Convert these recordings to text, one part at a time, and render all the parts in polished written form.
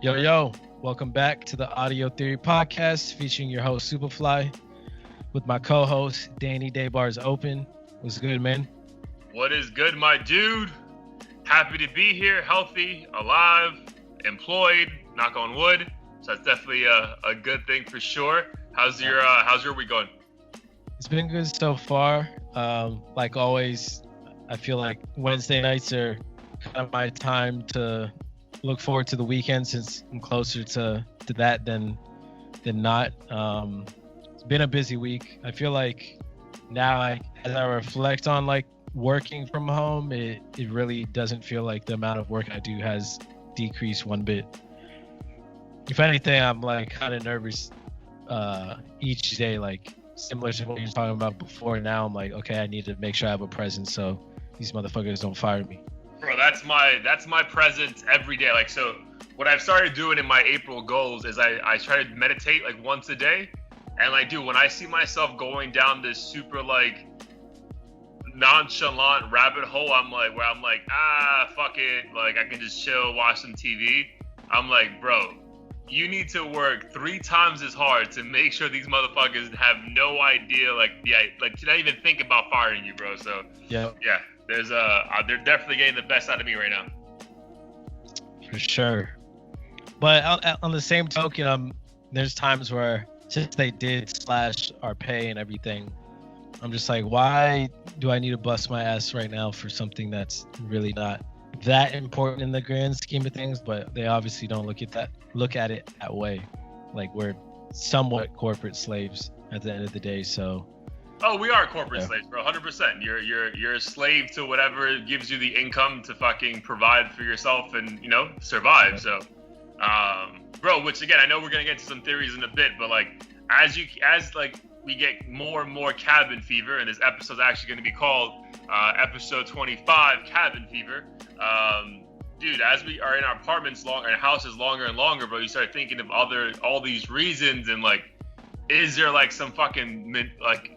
Yo, welcome back to the Audio Theory Podcast featuring your host Superfly with my co-host Danny Daybar's Open. What's good, man? What is good, my dude? Happy to be here, healthy, alive, employed, knock on wood. So that's definitely a good thing for sure. How's your week going? It's been good so far. Like always, I feel like Wednesday nights are kind of my time to look forward to the weekend since I'm closer to that than not. It's been a busy week. I feel like now as I reflect on like working from home, it really doesn't feel like the amount of work I do has decreased one bit. If anything, I'm like kind of nervous each day, like similar to what you were talking about before. Now I'm like, okay, I need to make sure I have a presence so these motherfuckers don't fire me. Bro, that's my presence every day. Like, so what I've started doing in my April goals is I try to meditate like once a day. And like, dude, when I see myself going down this super like nonchalant rabbit hole, I'm like, fuck it. Like, I can just chill, watch some TV. I'm like, bro, you need to work 3 times as hard to make sure these motherfuckers have no idea, like to not even think about firing you, bro. So yeah. They're definitely getting the best out of me right now. For sure. But on the same token, there's times where since they did slash our pay and everything, I'm just like, why do I need to bust my ass right now for something that's really not that important in the grand scheme of things? But they obviously don't look at it that way. Like, we're somewhat corporate slaves at the end of the day. So oh, we are corporate slaves, bro. 100%. You're a slave to whatever gives you the income to fucking provide for yourself and, survive. So, bro, which again, I know we're gonna get to some theories in a bit, but like, as we get more and more cabin fever, and this episode's actually gonna be called episode 25, Cabin Fever. Dude, as we are in our apartments our houses longer and longer, bro, you start thinking of all these reasons, and like, is there like some fucking like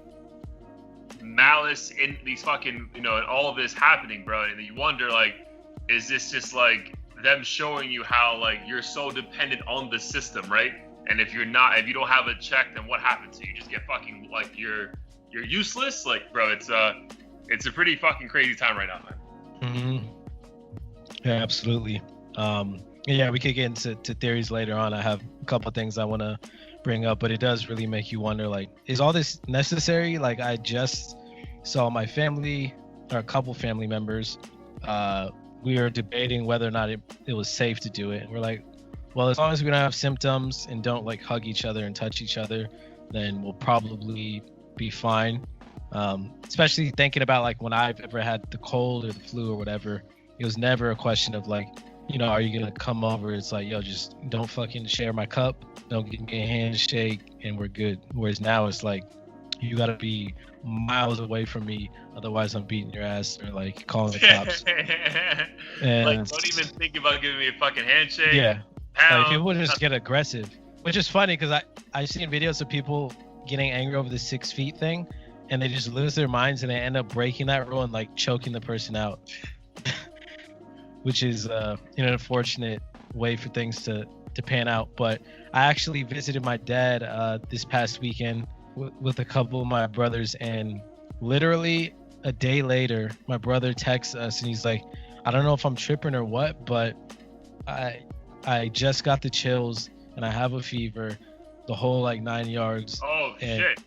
malice in these fucking, and all of this happening, bro? And you wonder, like, is this just like them showing you how like you're so dependent on the system, right? And if you don't have a check, then what happens? So you just get fucking like you're useless. Like, bro, it's a pretty fucking crazy time right now, man. Mm-hmm. Yeah, absolutely. Yeah, we could get into theories later on. I have a couple of things I want to bring up, but it does really make you wonder, like, is all this necessary? Like, I just saw my family, or a couple family members, we were debating whether or not it was safe to do it. And we're like, well, as long as we don't have symptoms and don't like hug each other and touch each other, then we'll probably be fine. Especially thinking about like when I've ever had the cold or the flu or whatever, it was never a question of like, are you gonna come over? It's like, yo, just don't fucking share my cup, don't give me a handshake, and we're good. Whereas now it's like, you gotta be miles away from me, otherwise I'm beating your ass or like calling the cops. And like, don't even think about giving me a fucking handshake. Yeah, like, people just get aggressive, which is funny because I've seen videos of people getting angry over the 6 feet thing, and they just lose their minds and they end up breaking that rule and like choking the person out. Which is an unfortunate way for things to pan out. But I actually visited my dad this past weekend with a couple of my brothers, and literally a day later, my brother texts us and he's like, I don't know if I'm tripping or what, but I just got the chills and I have a fever, the whole like 9 yards. Oh, and shit.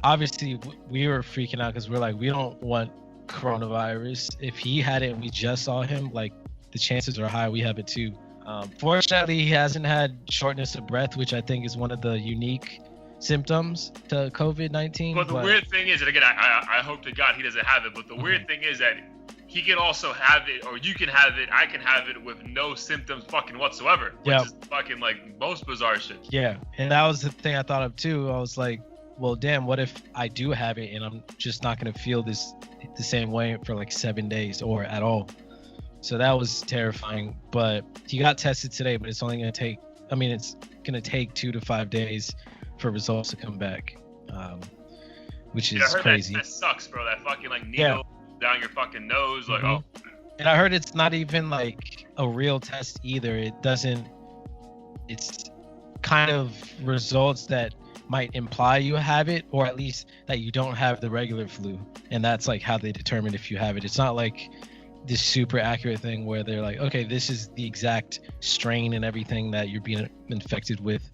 Obviously, we were freaking out because we're like, we don't want coronavirus. If he had it and we just saw him, like, the chances are high we have it too. Fortunately, he hasn't had shortness of breath, which I think is one of the unique symptoms to COVID-19. But the weird thing is, and again, I hope to God he doesn't have it, but the weird thing is that he can also have it, or you can have it, I can have it with no symptoms fucking whatsoever, which is fucking like most bizarre shit. Yeah, and that was the thing I thought of too. I was like, well, damn, what if I do have it and I'm just not going to feel the same way for like 7 days or at all? So that was terrifying. But he got tested today, but it's only going to take, it's going to take 2 to 5 days for results to come back, which is crazy. That sucks, bro. That fucking like needle down your fucking nose. Like, And I heard it's not even like a real test either. It doesn't it's kind of results that might imply you have it, or at least that you don't have the regular flu, and that's like how they determine if you have it. It's not like this super accurate thing where they're like, okay, this is the exact strain and everything that you're being infected with.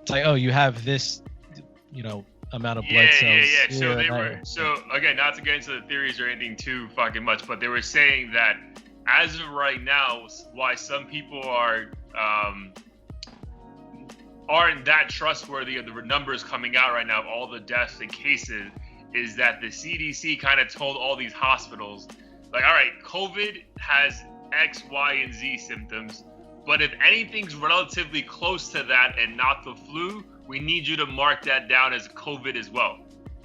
It's like, oh, you have this, amount of blood cells. Yeah. So again, not to get into the theories or anything too fucking much, but they were saying that as of right now, why some people aren't that trustworthy of the numbers coming out right now of all the deaths and cases is that the CDC kind of told all these hospitals, like, all right, COVID has X, Y, and Z symptoms, but if anything's relatively close to that and not the flu, we need you to mark that down as COVID as well.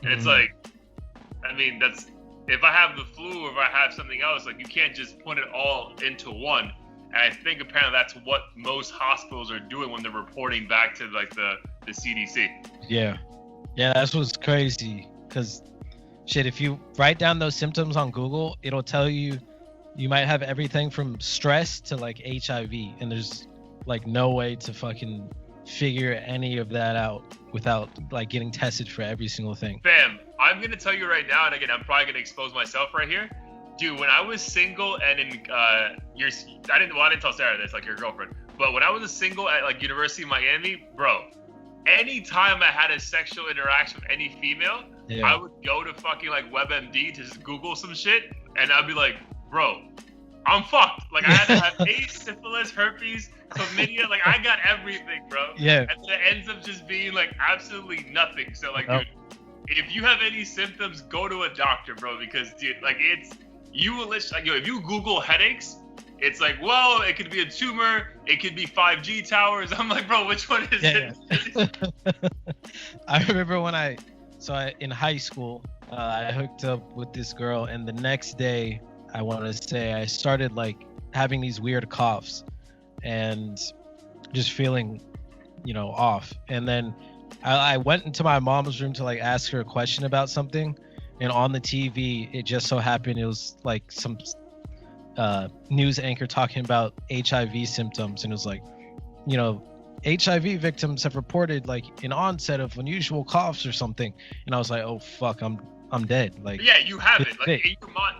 And it's like, I mean, that's, if I have the flu or if I have something else, like, you can't just put it all into one. And I think apparently that's what most hospitals are doing when they're reporting back to like the CDC. Yeah, that's what's crazy. Because shit, if you write down those symptoms on Google, it'll tell you might have everything from stress to like HIV, and there's like no way to fucking figure any of that out without like getting tested for every single thing. Fam, I'm gonna tell you right now, and again, I'm probably gonna expose myself right here. Dude, when I was single and in I didn't tell Sarah this, like your girlfriend, but when I was single at like University of Miami, bro, anytime I had a sexual interaction with any female, I would go to fucking like WebMD to just Google some shit, and I'd be like, bro, I'm fucked. Like, I had to have AIDS, syphilis, herpes, chlamydia, like I got everything, bro. Yeah. And it ends up just being like absolutely nothing. So like, dude, if you have any symptoms, go to a doctor, bro, because dude, like you will literally, like, if you Google headaches, it's like, well, it could be a tumor, it could be 5G towers. I'm like, bro, which one is it? I remember when in high school, I hooked up with this girl, and the next day, I want to say, I started like having these weird coughs and just feeling, off. And then I went into my mom's room to like ask her a question about something. And on the TV, it just so happened it was like some news anchor talking about HIV symptoms, and it was like, HIV victims have reported like an onset of unusual coughs or something. And I was like, oh fuck, I'm dead. Like, yeah, you have it. Like,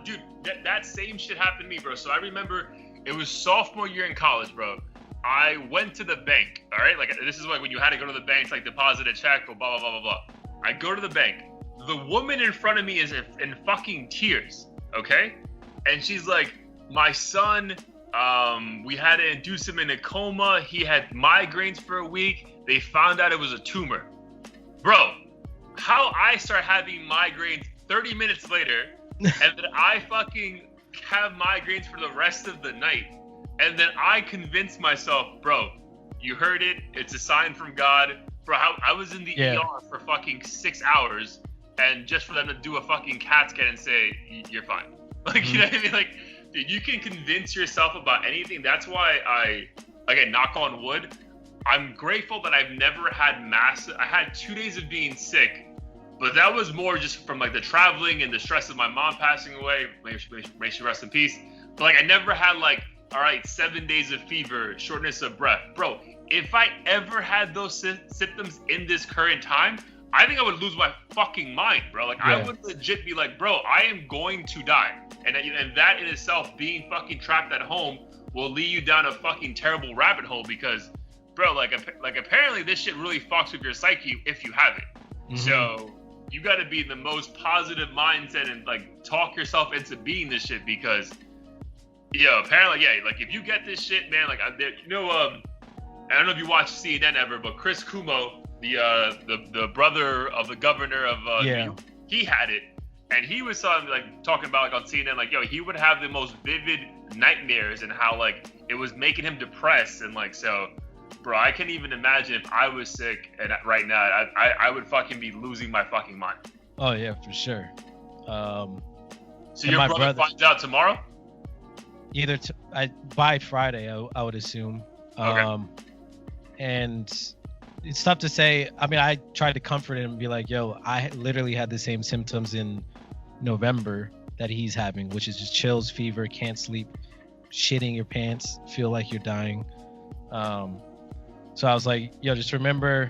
dude, that same shit happened to me, bro. So I remember it was sophomore year in college, bro. I went to the bank. All right, like this is like when you had to go to the bank to like deposit a check or blah blah blah blah blah. I go to the bank. The woman in front of me is in fucking tears, okay? And she's like, my son, we had to induce him in a coma. He had migraines for a week. They found out it was a tumor. Bro, how I start having migraines 30 minutes later, and then I fucking have migraines for the rest of the night. And then I convince myself, bro, you heard it. It's a sign from God. Bro, I was in the ER for fucking 6 hours. And just for them to do a fucking CAT scan and say, you're fine. Like, you know what I mean? Like, dude, you can convince yourself about anything. That's why again, knock on wood, I'm grateful that I've never had I had 2 days of being sick, but that was more just from like the traveling and the stress of my mom passing away. May she rest in peace. But like, I never had like, all right, 7 days of fever, shortness of breath. Bro, if I ever had those symptoms in this current time, I think I would lose my fucking mind, bro. Like, I would legit be like, bro, I am going to die. And that in itself, being fucking trapped at home, will lead you down a fucking terrible rabbit hole because, bro, like apparently this shit really fucks with your psyche if you have it. So you got to be in the most positive mindset and like talk yourself into being this shit because, apparently, like if you get this shit, man, like, I don't know if you watch CNN ever, but Chris Cuomo, the brother of the governor of New York, he had it, and he was talking about like on CNN, like, he would have the most vivid nightmares and how like it was making him depressed, and like, so, bro, I can't even imagine if I was sick and right now I would fucking be losing my fucking mind. Oh yeah, for sure. So your brother finds out tomorrow? Either by Friday, I would assume. Okay. And it's tough to say. I mean, I tried to comfort him and be like, I literally had the same symptoms in November that he's having, which is just chills, fever, can't sleep, shitting your pants, feel like you're dying. So I was like, yo, just remember,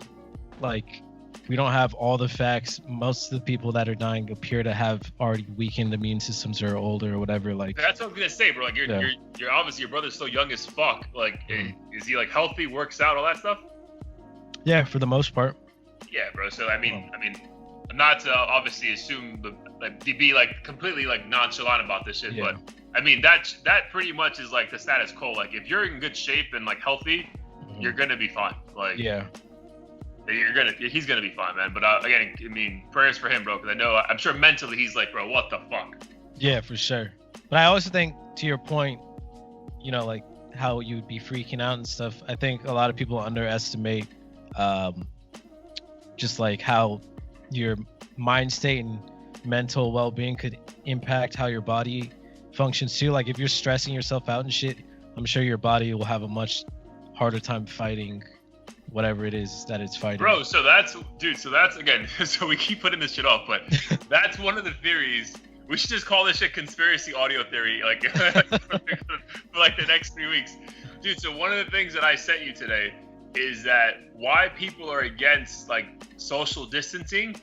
like, we don't have all the facts. Most of the people that are dying appear to have already weakened immune systems or older or whatever. Like, that's what I was gonna say, bro. Like, you're obviously, your brother's still young as fuck. Like, is he like healthy, works out, all that stuff? Yeah, for the most part. Yeah, bro. So I mean, I'm not to obviously assume be like completely like nonchalant about this shit, but I mean that pretty much is like the status quo. Like, if you're in good shape and like healthy, you're gonna be fine. Like, he's gonna be fine, man. But again, I mean, prayers for him, bro, because I'm sure mentally he's like, bro, what the fuck? Yeah, for sure. But I also think, to your point, you know, like how you'd be freaking out and stuff. I think a lot of people underestimate just like how your mind state and mental well-being could impact how your body functions too. Like, if you're stressing yourself out and shit, I'm sure your body will have a much harder time fighting whatever it is that it's fighting. Bro, so that's again, so we keep putting this shit off, but that's one of the theories. We should just call this shit conspiracy audio theory, like for like the next 3 weeks. Dude, so one of the things that I sent you today is that why people are against like social distancing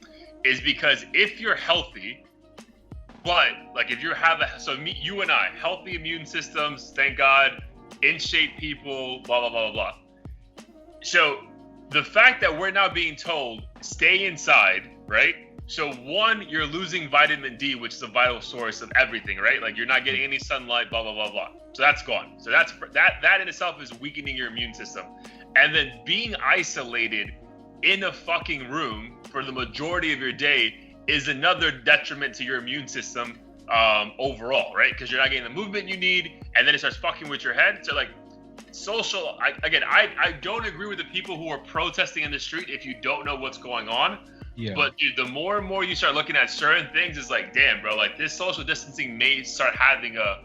is because if you're healthy, but like if you have you and I, healthy immune systems, thank God, in shape people, blah, blah, blah, blah, blah. So the fact that we're now being told stay inside, right? So one, you're losing vitamin D, which is a vital source of everything, right? Like, you're not getting any sunlight, blah, blah, blah, blah. So that's gone. So that in itself is weakening your immune system. And then being isolated in a fucking room for the majority of your day is another detriment to your immune system overall, right? Because you're not getting the movement you need, and then it starts fucking with your head. So like, social, I don't agree with the people who are protesting in the street if you don't know what's going on. Yeah. But dude, the more and more you start looking at certain things, it's like, damn, bro, like this social distancing may start having a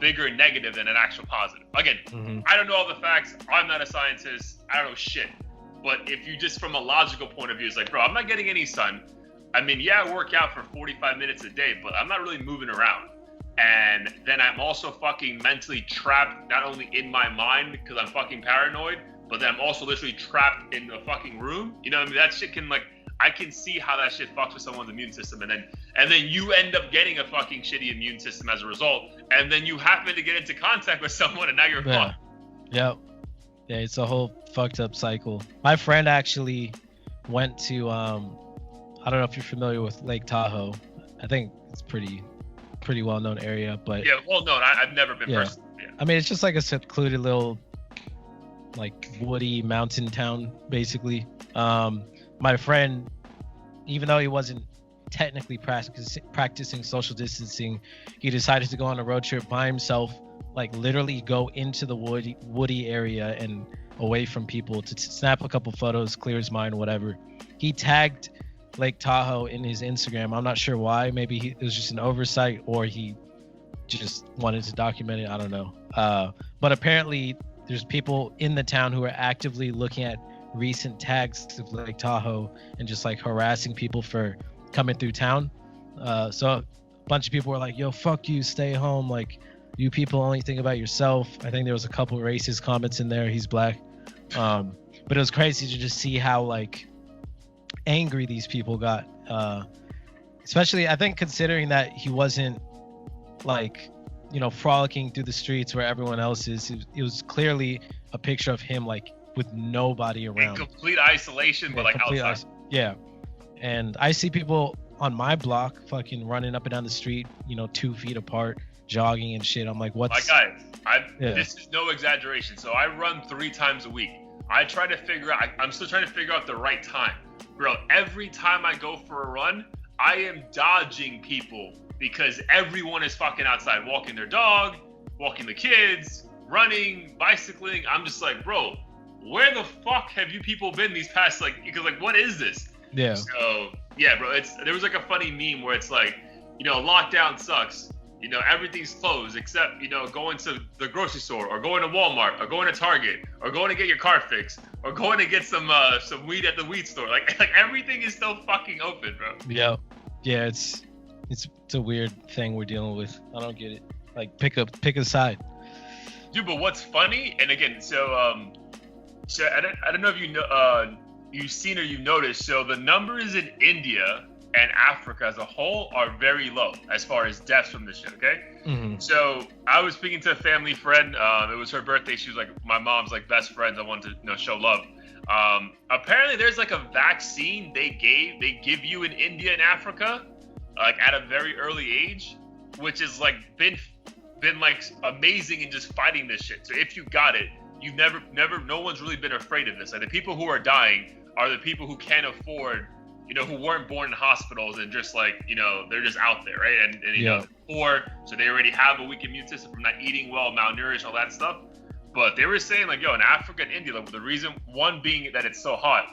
bigger negative than an actual positive. Again, I don't know all the facts. I'm not a scientist. I don't know shit. But if you just, from a logical point of view, it's like, bro, I'm not getting any sun. I mean, yeah, I work out for 45 minutes a day, but I'm not really moving around. And then I'm also fucking mentally trapped, not only in my mind because I'm fucking paranoid, but then I'm also literally trapped in the fucking room. You know what I mean? That shit can, like, I can see how that shit fucks with someone's immune system, and then you end up getting a fucking shitty immune system as a result, and then you happen to get into contact with someone, and now you're fucked. Yeah, it's a whole fucked up cycle. My friend actually went to I don't know if you're familiar with Lake Tahoe. I think it's pretty well known area, but yeah, well known. I've never been personally. Yeah. I mean, it's just like a secluded little, like, woody mountain town, basically. My friend, even though he wasn't technically practicing social distancing, he decided to go on a road trip by himself, like literally go into the woody area and away from people to snap a couple photos, clear his mind, whatever. He tagged Lake Tahoe in his Instagram. I'm not sure why. Maybe it was just an oversight, or he just wanted to document it. I don't know. But apparently there's people in the town who are actively looking at recent tags of Lake Tahoe and just like harassing people for coming through town. So a bunch of people were like, yo, fuck you, stay home. Like, you people only think about yourself. I think there was a couple racist comments in there. He's black. But it was crazy to just see how like angry these people got. Especially, I think, considering that he wasn't like, you know, frolicking through the streets where everyone else is. It was clearly a picture of him like with nobody around. In complete isolation, but like outside. Yeah. And I see people on my block fucking running up and down the street, you know, 2 feet apart, jogging and shit. I'm like, what's... My guys, this is no exaggeration. So I run 3 times a week. I try to figure out, I'm still trying to figure out the right time. Bro, every time I go for a run, I am dodging people because everyone is fucking outside, walking their dog, walking the kids, running, bicycling. I'm just like, bro, where the fuck have you people been these past, like, because like, what is this? Yeah. So yeah, bro, there was like a funny meme where it's like, you know, lockdown sucks. You know, everything's closed except, you know, going to the grocery store or going to Walmart or going to Target or going to get your car fixed or going to get some weed at the weed store. Like everything is still fucking open, bro. Yeah. Yeah, it's a weird thing we're dealing with. I don't get it. Like, pick a side. Dude, but what's funny, and again, so So I don't know if you know, you've seen or you've noticed. So the numbers in India and Africa as a whole are very low as far as deaths from this shit. Okay. Mm-hmm. So I was speaking to a family friend. It was her birthday. She was like my mom's like best friends. I wanted to show love. Apparently there's like a vaccine they give you in India and Africa, like at a very early age, which is like been like amazing in just fighting this shit. So if you got it, you've never, no one's really been afraid of this. Like the people who are dying are the people who can't afford, who weren't born in hospitals and just like, they're just out there, right? And you know, poor, so they already have a weak immune system from not eating well, malnourished, all that stuff. But they were saying like, in Africa and India, like, the reason, one being that it's so hot,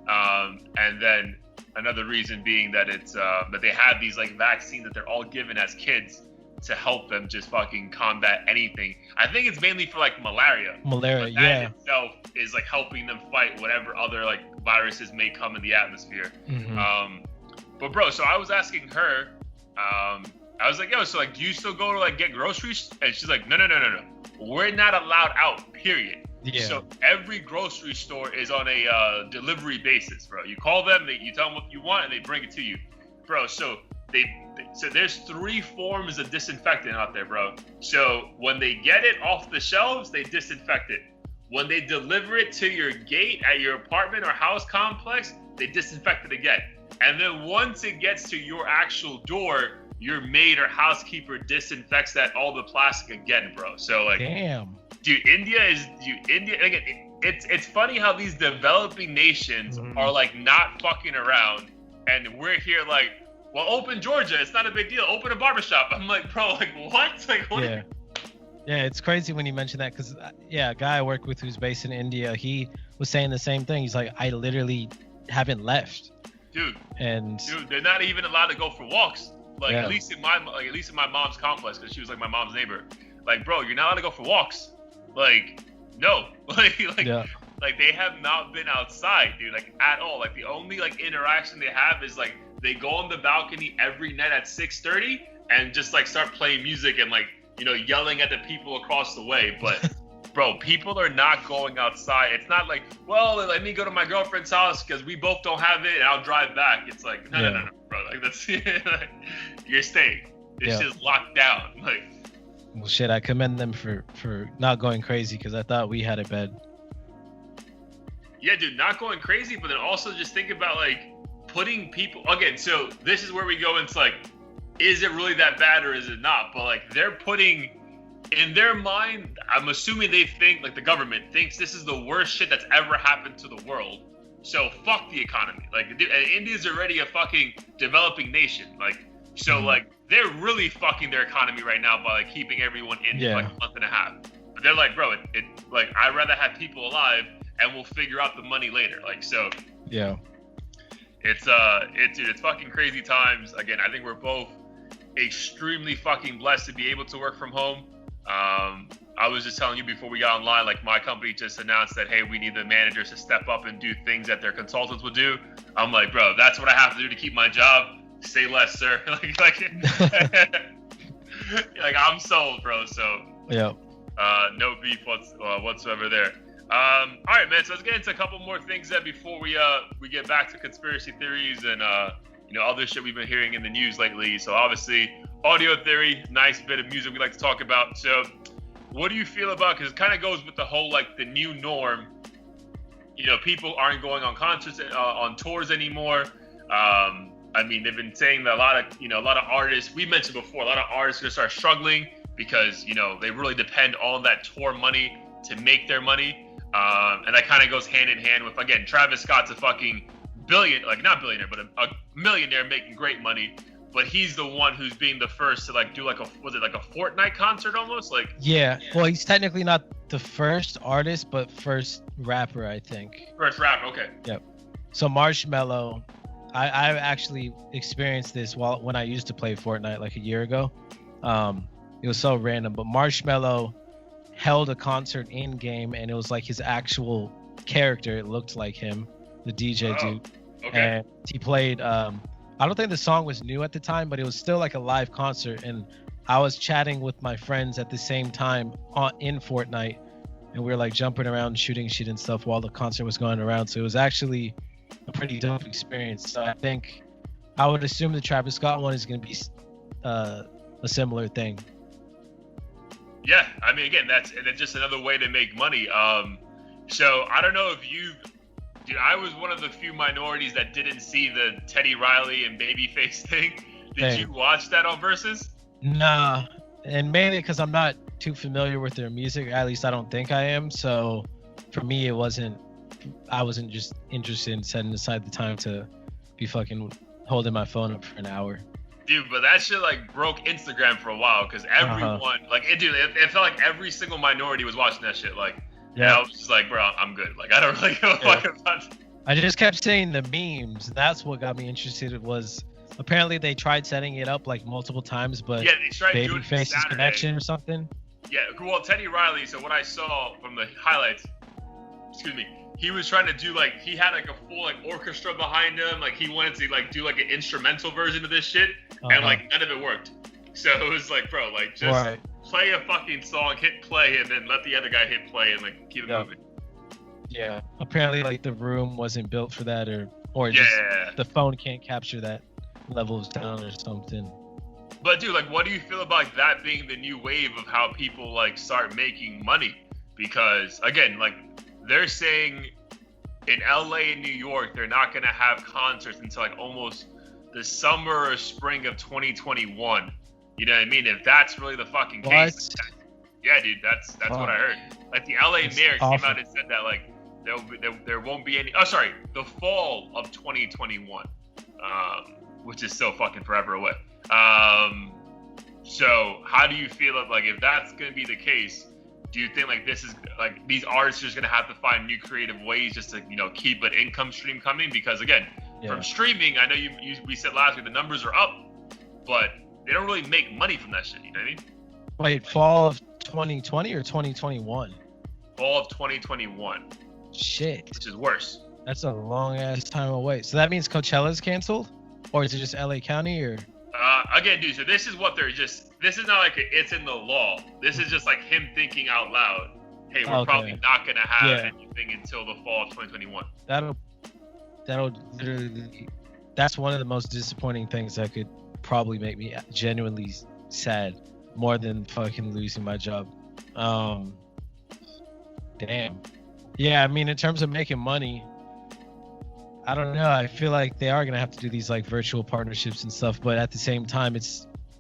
and then another reason being that it's that they have these like vaccines that they're all given as kids to help them just fucking combat anything. I think it's mainly for like malaria. Malaria, but that itself is like helping them fight whatever other like viruses may come in the atmosphere. Mm-hmm. But bro, so I was asking her, I was like, so like, do you still go to like get groceries? And she's like, no. We're not allowed out, period. Yeah. So every grocery store is on a delivery basis, bro. You call them, you tell them what you want, and they bring it to you, bro. So so there's 3 forms of disinfectant out there, bro. So when they get it off the shelves, they disinfect it. When they deliver it to your gate at your apartment or house complex, they disinfect it again. And then once it gets to your actual door, your maid or housekeeper disinfects all the plastic again, bro. So like, damn, dude, India. Again, it's funny how these developing nations are like not fucking around, and we're here like, well, open Georgia, it's not a big deal. Open a barbershop. I'm like, bro, like what? Like what? Yeah. Yeah, it's crazy when you mention that because, a guy I work with who's based in India, he was saying the same thing. He's like, I literally haven't left. Dude, and they're not even allowed to go for walks. Like at least in my mom's complex, because she was like my mom's neighbor. Like, bro, you're not allowed to go for walks. Like, no, like they have not been outside, dude, like at all. Like the only like interaction they have is like they go on the balcony every night at 6:30 and just like start playing music and like yelling at the people across the way. But bro, people are not going outside. It's not like, well, let me go to my girlfriend's house because we both don't have it and I'll drive back. It's like, no, bro. Like that's like, you're staying. It's just locked down. Like, well, shit. I commend them for not going crazy because I thought we had it bad. Yeah, dude, not going crazy, but then also just think about like putting people again. So this is where we go into like, is it really that bad or is it not? But like they're putting in their mind, I'm assuming they think like the government thinks this is the worst shit that's ever happened to the world. So fuck the economy. Like India's already a fucking developing nation. Like so like they're really fucking their economy right now by like keeping everyone in for like a month and a half. But they're like, bro, it like I'd rather have people alive and we'll figure out the money later. Like so. Yeah. It's fucking crazy times. Again, I think we're both extremely fucking blessed to be able to work from home. I was just telling you before we got online, like my company just announced that, hey, we need the managers to step up and do things that their consultants would do. I'm like, bro, that's what I have to do to keep my job. Say less, sir. like I'm sold, bro. So no beef whatsoever there. All right, man. So let's get into a couple more things before we get back to conspiracy theories and other shit we've been hearing in the news lately. So obviously, audio theory, nice bit of music we like to talk about. So what do you feel about? Because it kind of goes with the whole like the new norm. People aren't going on concerts, on tours anymore. I mean, they've been saying that a lot of artists. We mentioned before, a lot of artists are gonna start struggling because they really depend on that tour money to make their money. And that kind of goes hand in hand with, again, Travis Scott's a fucking not billionaire, but a millionaire making great money. But he's the one who's being the first to like do like a Fortnite concert almost like. Yeah, well, he's technically not the first artist, but first rapper, I think. First rapper, okay. Yep. So Marshmello, I actually experienced this when I used to play Fortnite like a year ago. It was so random, but Marshmello held a concert in game, and it was like his actual character. It looked like him, the DJ dude. Okay. And he played. I don't think the song was new at the time, but it was still like a live concert. And I was chatting with my friends at the same time in Fortnite, and we were like jumping around, shooting shit and stuff while the concert was going around. So it was actually a pretty dope experience. So I think I would assume the Travis Scott one is going to be a similar thing. Yeah, I mean, again, that's just another way to make money. So I don't know if dude, I was one of the few minorities that didn't see the Teddy Riley and Babyface thing. Did you watch that on Versus? Nah, and mainly because I'm not too familiar with their music. At least I don't think I am. So for me, I wasn't just interested in setting aside the time to be fucking holding my phone up for an hour. Dude, but that shit like broke Instagram for a while because everyone it felt like every single minority was watching that shit. Like, yeah, I was just like, bro, I'm good. Like, I don't really give a fuck about it. I just kept saying the memes. That's what got me interested. It was apparently they tried setting it up like multiple times, but they tried Babyface's connection or something. Yeah, well, Teddy Riley. So what I saw from the highlights, he was trying to do like he had like a full like orchestra behind him. Like he wanted to like do like an instrumental version of this shit, and like none of it worked. So it was like, bro, like just play a fucking song, hit play, and then let the other guy hit play and like keep it moving. Yeah. Apparently, like the room wasn't built for that, or just the phone can't capture that level of sound or something. But dude, like, what do you feel about that being the new wave of how people like start making money? Because again, like they're saying in LA and New York, they're not gonna have concerts until like almost the summer or spring of 2021. You know what I mean? If that's really the fucking case, yeah, dude, that's what I heard. Like the LA mayor came out and said that like there won't be any. Oh, sorry, the fall of 2021, which is still fucking forever away. So how do you feel like if that's gonna be the case? Do you think like this is like these artists are just gonna have to find new creative ways just to keep an income stream coming? Because again, from streaming, I know we said last week the numbers are up, but they don't really make money from that shit. You know what I mean? Wait, fall of 2020 or 2021? Fall of 2021. Shit. Which is worse. That's a long ass time away. So that means Coachella's canceled, or is it just LA County or? Again, dude. So this is what this is not like it's in the law. This is just like him thinking out loud. Hey, we're probably not gonna have anything until the fall of 2021. That'll literally. That's one of the most disappointing things that could probably make me genuinely sad, more than fucking losing my job. Damn. Yeah, I mean, in terms of making money, I don't know. I feel like they are gonna have to do these like virtual partnerships and stuff, but at the same time,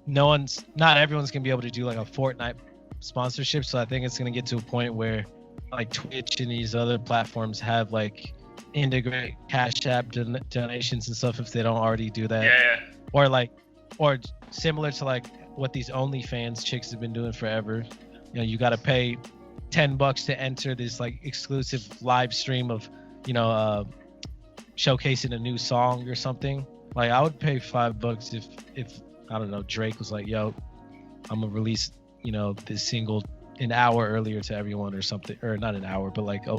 not everyone's gonna be able to do like a Fortnite sponsorship. So I think it's gonna get to a point where like Twitch and these other platforms have like integrate Cash App donations and stuff if they don't already do that. Yeah. Or similar to like what these OnlyFans chicks have been doing forever. You got to pay $10 to enter this like exclusive live stream of showcasing a new song or something. Like I would pay $5 if I don't know, Drake was like, yo, I'm gonna release this single an hour earlier to everyone or something, or not an hour, but like a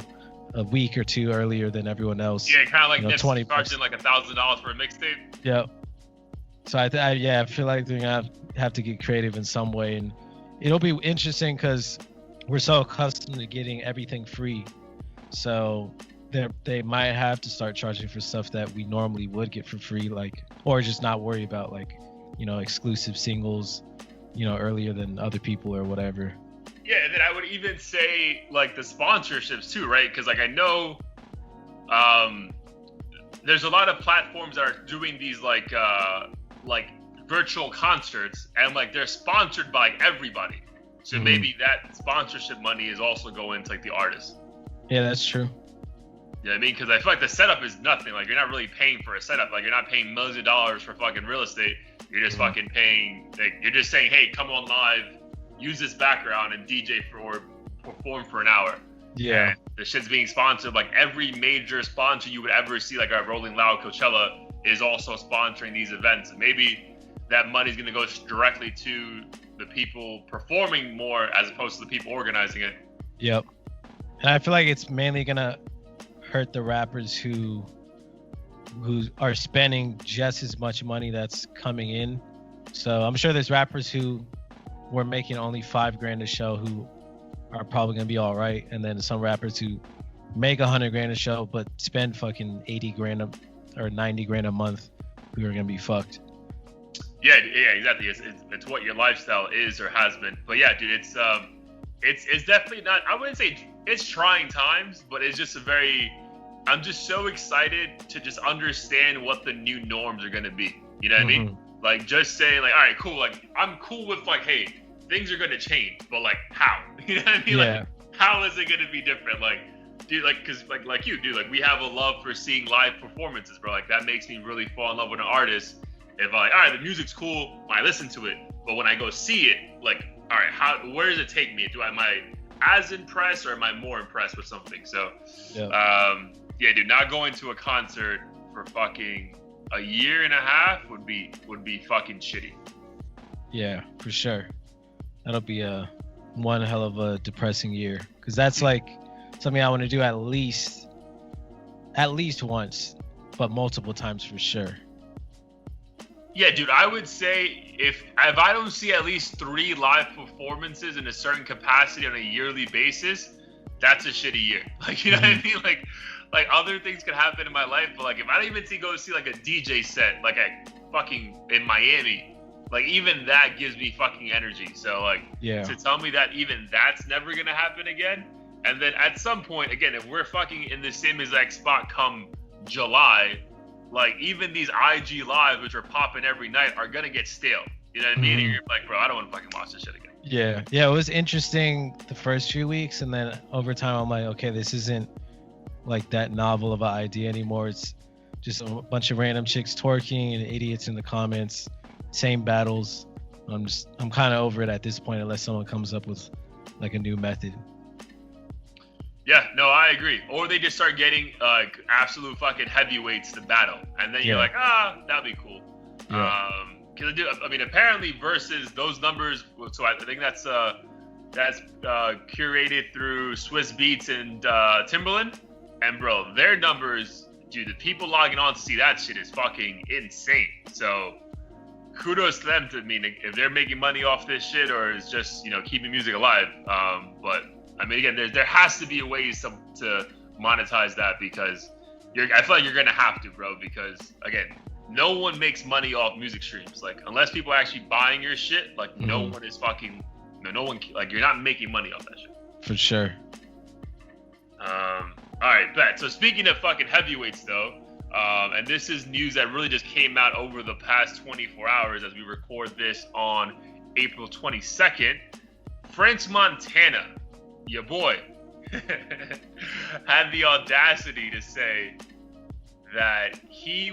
week or two earlier than everyone else. Yeah, kind of like Nipsey charging like $1,000 for a mixtape. Yeah. So I feel like they're gonna have to get creative in some way, and it'll be interesting because we're so accustomed to getting everything free. So they might have to start charging for stuff that we normally would get for free, like, or just not worry about like, exclusive singles, earlier than other people or whatever. Yeah, and then I would even say like the sponsorships too, right? Because like I know, there's a lot of platforms that are doing these like virtual concerts, and like they're sponsored by everybody. So maybe that sponsorship money is also going to like the artists. Yeah, that's true. Yeah, I mean, because I feel like the setup is nothing. Like you're not really paying for a setup. Like you're not paying millions of dollars for fucking real estate. You're just fucking paying. Like, you're just saying, hey, come on live, use this background, and DJ or perform for an hour. Yeah. And the shit's being sponsored. Like every major sponsor you would ever see, like a Rolling Loud, Coachella, is also sponsoring these events. And maybe that money's gonna go directly to the people performing more as opposed to the people organizing it. Yep. And I feel like it's mainly gonna hurt the rappers who are spending just as much money that's coming in. So I'm sure there's rappers who were making only $5,000 a show who are probably gonna be all right, and then some rappers who make $100,000 a show but spend fucking 80 grand or 90 grand a month who are gonna be fucked. Yeah, exactly. It's what your lifestyle is or has been. But yeah, dude, it's definitely not. I wouldn't say it's trying times, but it's just I'm just so excited to just understand what the new norms are gonna be. You know what I mean? Like just saying like, all right, cool. Like I'm cool with like, hey, things are gonna change, but like how? You know what I mean? Yeah. Like how is it gonna be different? Like, dude, like, cause like you, dude, like we have a love for seeing live performances, bro. Like that makes me really fall in love with an artist. If like, all right, the music's cool, I listen to it, but when I go see it, like, all right, where does it take me? Am I as impressed or am I more impressed with something? So, yeah, dude, not going to a concert for fucking a year and a half would be fucking shitty. Yeah, for sure. That'll be one hell of a depressing year, because that's like something I want to do at least once, but multiple times for sure. Yeah, dude, I would say if I don't see at least 3 live performances in a certain capacity on a yearly basis, that's a shitty year. Like, you know what I mean? Like other things could happen in my life, but like if I don't even go see like a DJ set, like at fucking in Miami, like even that gives me fucking energy. So like, to tell me that even that's never gonna happen again, and then at some point again, if we're fucking in the same exact spot come July, like even these IG lives which are popping every night are gonna get stale. You know what I mean? And you're like, bro, I don't want to fucking watch this shit again. Yeah, it was interesting the first few weeks, and then over time I'm like, okay, this isn't like that novel of an idea anymore. It's just a bunch of random chicks twerking and idiots in the comments, same battles. I'm kind of over it at this point, unless someone comes up with like a new method. Yeah, no, I agree. Or they just start getting absolute fucking heavyweights to battle, and then you're like, that'd be cool. Yeah. Because I mean, apparently versus those numbers. So I think that's curated through Swiss Beats and Timberland, and bro, their numbers, dude, the people logging on to see that shit is fucking insane. So kudos to them. I mean, if they're making money off this shit or is just keeping music alive. But I mean, again, there has to be a ways to monetize that, because I feel like you're gonna have to, bro. Because again, no one makes money off music streams. Like unless people are actually buying your shit, like no one is fucking, no one, like you're not making money off that shit. For sure. All right, bet. So speaking of fucking heavyweights, though, and this is news that really just came out over the past 24 hours as we record this on April 22nd. French Montana, your boy, had the audacity to say that he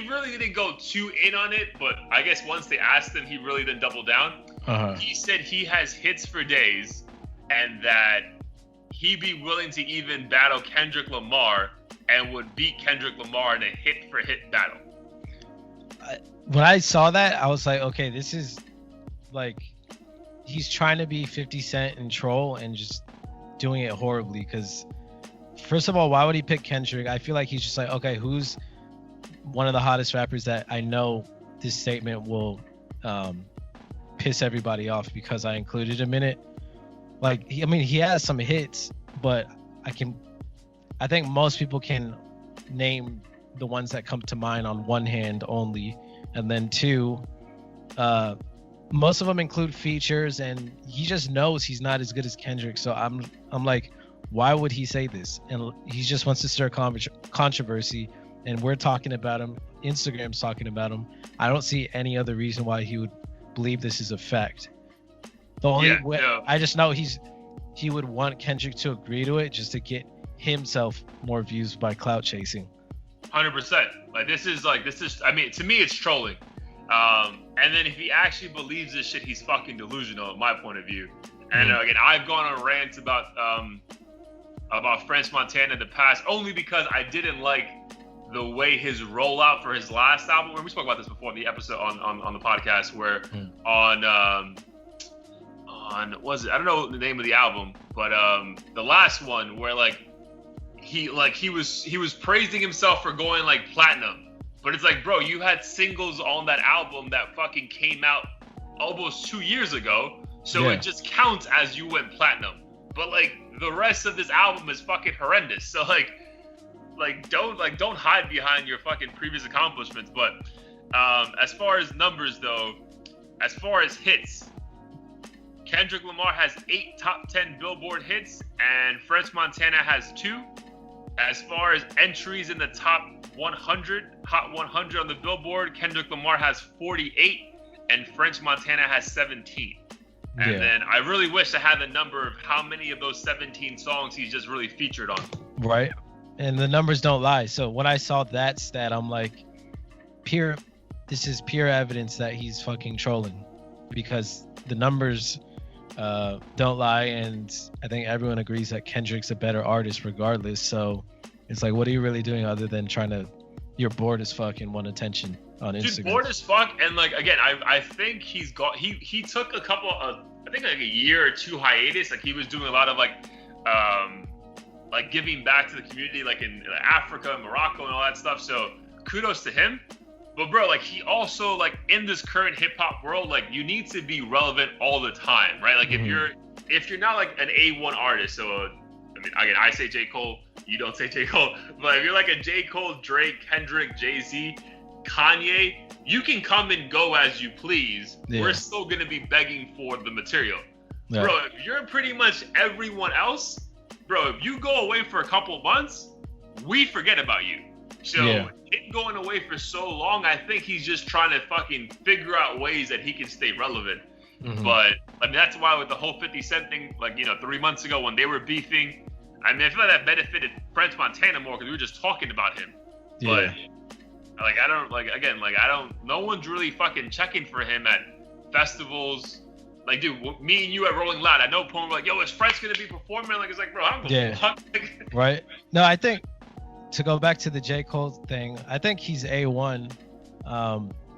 really didn't go too in on it, but I guess once they asked him, he really didn't double down. He said he has hits for days, and that he'd be willing to even battle Kendrick Lamar and would beat Kendrick Lamar in a hit-for-hit battle. When I saw that, I was like, okay, this is like he's trying to be 50 Cent and troll and just doing it horribly. Because first of all, why would he pick Kendrick? I feel like he's just like, okay, who's one of the hottest rappers that I know this statement will piss everybody off because I included him in it. Like, he has some hits, but I think most people can name the ones that come to mind on one hand only, and then two, most of them include features, and he just knows he's not as good as Kendrick. So I'm like, why would he say this? And he just wants to stir controversy, and we're talking about him. Instagram's talking about him. I don't see any other reason why he would believe this is a fact. The only way, I just know he would want Kendrick to agree to it just to get himself more views by clout chasing. 100%. Like this is I mean, to me it's trolling. And then if he actually believes this shit, he's fucking delusional in my point of view. And again, I've gone on rants about French Montana in the past only because I didn't like the way his rollout for his last album, we spoke about this before in the episode on the podcast, where on was it, I don't know the name of the album, but the last one where he was praising himself for going like platinum, but it's like, bro, you had singles on that album that fucking came out almost 2 years ago, so it just counts as you went platinum. but like the rest of this album is fucking horrendous. So like don't hide behind your fucking previous accomplishments. But as far as numbers though, as far as hits, Kendrick Lamar has 8 top 10 Billboard hits, and French Montana has 2. As far as entries in the top 100, Hot 100 on the Billboard, Kendrick Lamar has 48, and French Montana has 17. And then I really wish I had the number of how many of those 17 songs he's just really featured on. Right. And the numbers don't lie. So when I saw that stat, I'm like, this is pure evidence that he's fucking trolling, because the numbers don't lie, and I think everyone agrees that Kendrick's a better artist regardless. So it's like, what are you really doing other than you're bored as fuck and want attention on Instagram? Dude, bored as fuck. And like, again, I think he took a couple of, I think like a year or 2 hiatus. Like he was doing a lot of like giving back to the community, like in Africa, Morocco, and all that stuff. So kudos to him. But bro, like he also, like in this current hip hop world, like you need to be relevant all the time, right? Like if you're not like an A1 artist, so I mean, again, I say J. Cole, you don't say J. Cole, but if you're like a J. Cole, Drake, Kendrick, Jay-Z, Kanye, you can come and go as you please. Yeah. We're still gonna be begging for the material. Yeah. Bro, if you're pretty much everyone else, bro, if you go away for a couple months, we forget about you. So him going away for so long, I think he's just trying to fucking figure out ways that he can stay relevant. But I mean, that's why with the whole 50 Cent thing, like, 3 months ago when they were beefing, I mean, I feel like that benefited French Montana more because we were just talking about him. But like, no one's really fucking checking for him at festivals. Like, dude, me and you at Rolling Loud, I know Pone were like, yo, is French gonna be performing? Like, it's like, bro, I don't give a fuck. Right. No, I think, to go back to the J. Cole thing, I think he's A1,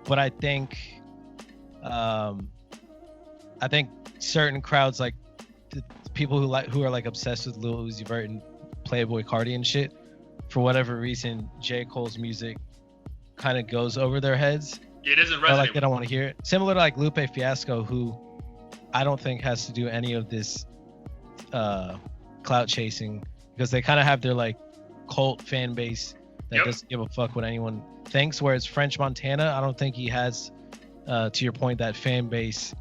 but I think certain crowds, like the people who are like obsessed with Lil Uzi Vert and Playboi Carti and shit, for whatever reason, J. Cole's music kind of goes over their heads. It doesn't resonate. Like they don't want to hear it. Similar to like Lupe Fiasco, who I don't think has to do any of this clout chasing, because they kind of have their like cult fan base that doesn't give a fuck what anyone thinks. Whereas French Montana, I don't think he has, to your point, that fan base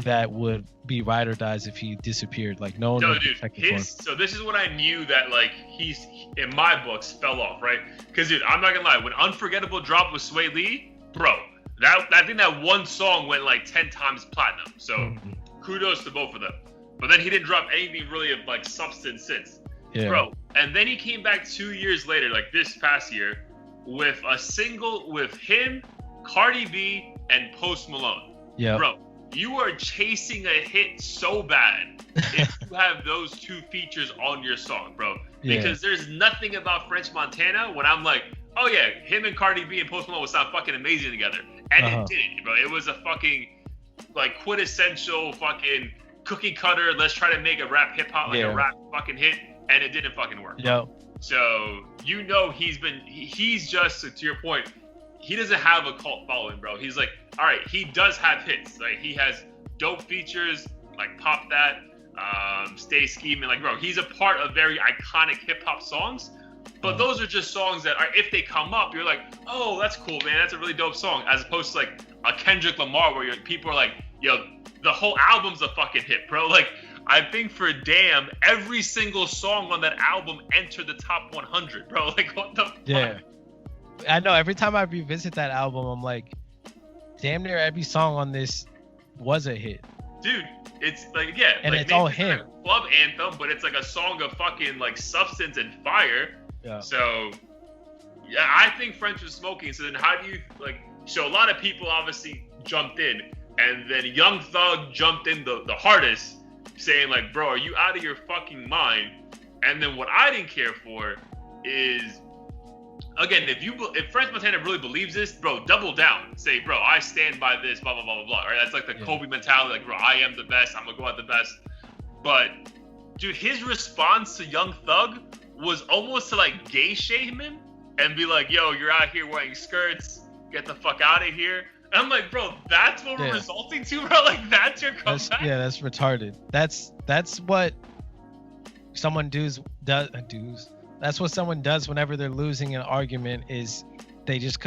that would be ride or dies if he disappeared. Like no one would protect him. So this is when I knew that like he's, in my books, fell off, right? Because dude, I'm not gonna lie, when Unforgettable dropped with Sway Lee, bro, I think that one song went like 10 times platinum. So kudos to both of them. But then he didn't drop anything really of like substance since. Yeah. Bro, and then he came back 2 years later, like this past year, with a single with him, Cardi B, and Post Malone. Yeah. Bro, you are chasing a hit so bad if you have those 2 features on your song, bro. Because there's nothing about French Montana when I'm like, oh yeah, him and Cardi B and Post Malone would sound fucking amazing together. And it didn't, bro. It was a fucking, like, quintessential fucking cookie cutter, let's try to make a rap hip hop, like a rap fucking hit. And it didn't fucking work. Yo. So, he's just, to your point, he doesn't have a cult following, bro. He's like, all right, he does have hits. Like, he has dope features, like Pop That, Stay Scheming. Like, bro, he's a part of very iconic hip hop songs. But those are just songs that are, if they come up, you're like, oh, that's cool, man. That's a really dope song. As opposed to like a Kendrick Lamar where people are like, yo, the whole album's a fucking hit, bro. Like, I think for Damn, every single song on that album entered the top 100, bro. Like, what the fuck? Yeah. I know. Every time I revisit that album, I'm like, damn near every song on this was a hit. Dude, it's like, and like, it's all him. Like a club anthem, but it's like a song of fucking like substance and fire. Yeah. So, yeah, I think French was smoking. So then how do you, like, so a lot of people obviously jumped in, and then Young Thug jumped in the hardest, saying like, bro, are you out of your fucking mind? And then what I didn't care for is, again, if French Montana really believes this, bro, double down. Say, bro, I stand by this, blah, blah, blah, blah, blah. Right? That's like the Kobe mentality, like, bro, I am the best, I'm gonna go out the best. But, dude, his response to Young Thug was almost to like gay shame him and be like, yo, you're out here wearing skirts, get the fuck out of here. And I'm like, bro, that's what we're resulting to, bro? Like, that's your comeback? That's retarded. That's what someone does. That's what someone does whenever they're losing an argument. Is they just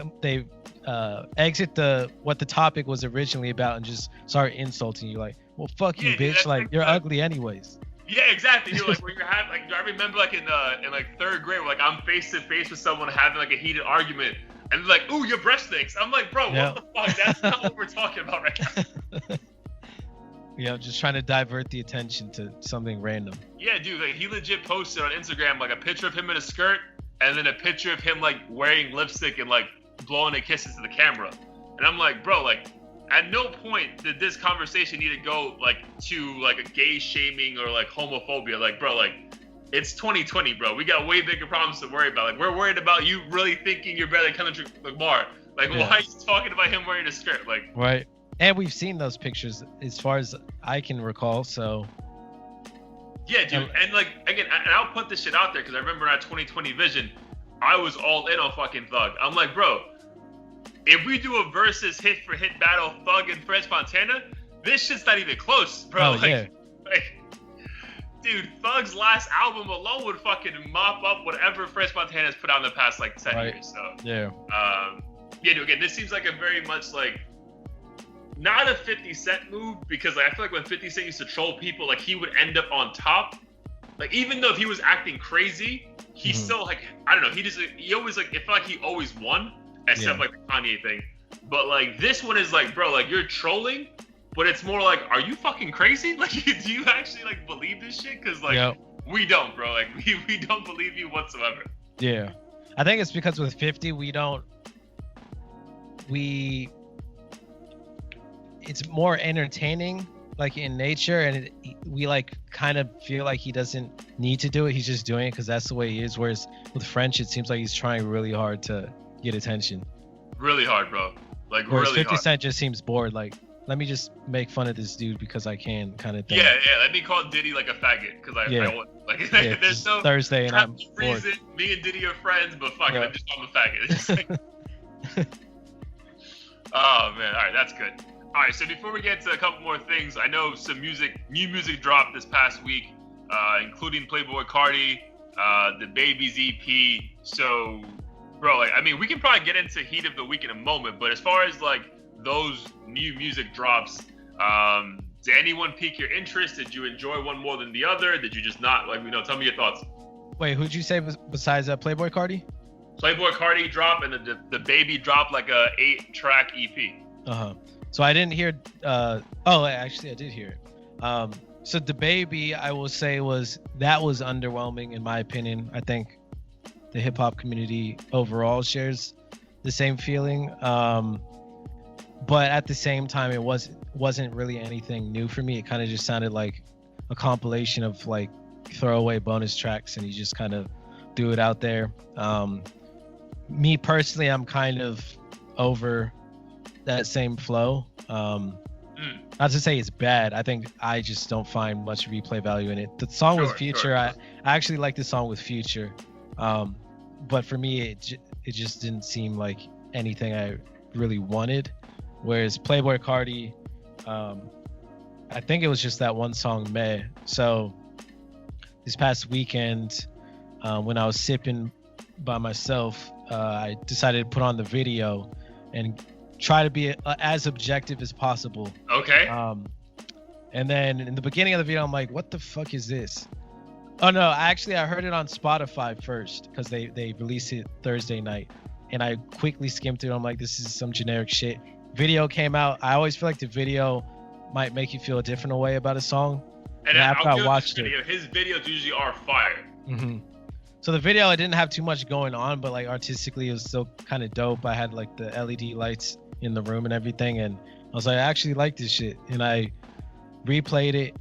exit what the topic was originally about and just start insulting you. Like, well, fuck you, bitch. Like, you're ugly anyways. Yeah, exactly. Dude, like when you're having, like, I remember like in like third grade, where, like, I'm face to face with someone having like a heated argument, and they're like, "Ooh, your breast stinks." I'm like, bro, what the fuck? That's not what we're talking about right now. Yeah, just trying to divert the attention to something random. Yeah, dude, like he legit posted on Instagram like a picture of him in a skirt, and then a picture of him like wearing lipstick and like blowing a kisses to the camera. And I'm like, bro, like, at no point did this conversation need to go like to like a gay shaming or like homophobia. Like, bro, like, it's 2020, bro. We got way bigger problems to worry about. Like, we're worried about you really thinking you're better than Kendrick Lamar. Like, why are you talking about him wearing a skirt? Like, right. And we've seen those pictures as far as I can recall. So yeah, dude. And like, again, and I'll put this shit out there because I remember in our 2020 vision, I was all in on fucking Thug. I'm like, bro, if we do a versus hit for hit battle, Thug and French Montana, this shit's not even close, bro. Like, dude, Thug's last album alone would fucking mop up whatever French Montana's put out in the past like 10 years. So yeah, dude. Again, this seems like a very much like not a 50 Cent move, because like I feel like when 50 Cent used to troll people, like he would end up on top. Like, even though if he was acting crazy, he still, like, I don't know, he always, like, it felt like he always won, except like the Kanye thing. But like this one is like, bro, like, you're trolling, but it's more like, are you fucking crazy? Like, do you actually like believe this shit? Because like we don't, bro. Like, we don't believe you whatsoever. Yeah, I think it's because with 50 it's more entertaining, like, in nature, and we like kind of feel like he doesn't need to do it. He's just doing it because that's the way he is. Whereas with French, it seems like he's trying really hard to get attention. Really hard, bro. Like, whereas really 50 hard. Cent just seems bored. Like, let me just make fun of this dude because I can, kind of thing. Yeah. Let me call Diddy like a faggot because I want, like, there's no Thursday and I'm bored. Reason. Me and Diddy are friends, but fuck it, I'm a faggot. It's just like, oh man, all right, that's good. All right, so before we get to a couple more things, I know some new music dropped this past week, including Playboi Carti, DaBaby's EP. So, bro, like, I mean, we can probably get into heat of the week in a moment, but as far as like those new music drops, did anyone pique your interest? Did you enjoy one more than the other? Did you just not? Like, tell me your thoughts. Wait, who'd you say besides Playboi Carti? Playboi Carti dropped, and the DaBaby dropped like a 8-track EP. So I didn't hear. Actually, I did hear it. So DaBaby, I will say was underwhelming in my opinion. I think the hip hop community overall shares the same feeling. But at the same time, it wasn't really anything new for me. It kind of just sounded like a compilation of like throwaway bonus tracks, and he just kind of threw it out there. Me personally, I'm kind of over that same flow. Not to say it's bad. I think I just don't find much replay value in it. The song with Future, I actually like the song with Future, but for me, it just didn't seem like anything I really wanted. Whereas Playboi Carti, I think it was just that one song, Meh. So this past weekend, when I was sipping by myself, I decided to put on the video and try to be as objective as possible. Okay. And then in the beginning of the video, I'm like, what the fuck is this? Oh no, I heard it on Spotify first because they released it Thursday night, and I quickly skimmed through. I'm like, this is some generic shit. Video came out. I always feel like the video might make you feel a different way about a song. And after I watched it, his videos usually are fire. So the video, I didn't have too much going on, but like artistically, it was still kind of dope. I had like the LED lights in the room and everything, and I was like, I actually like this shit, and I replayed it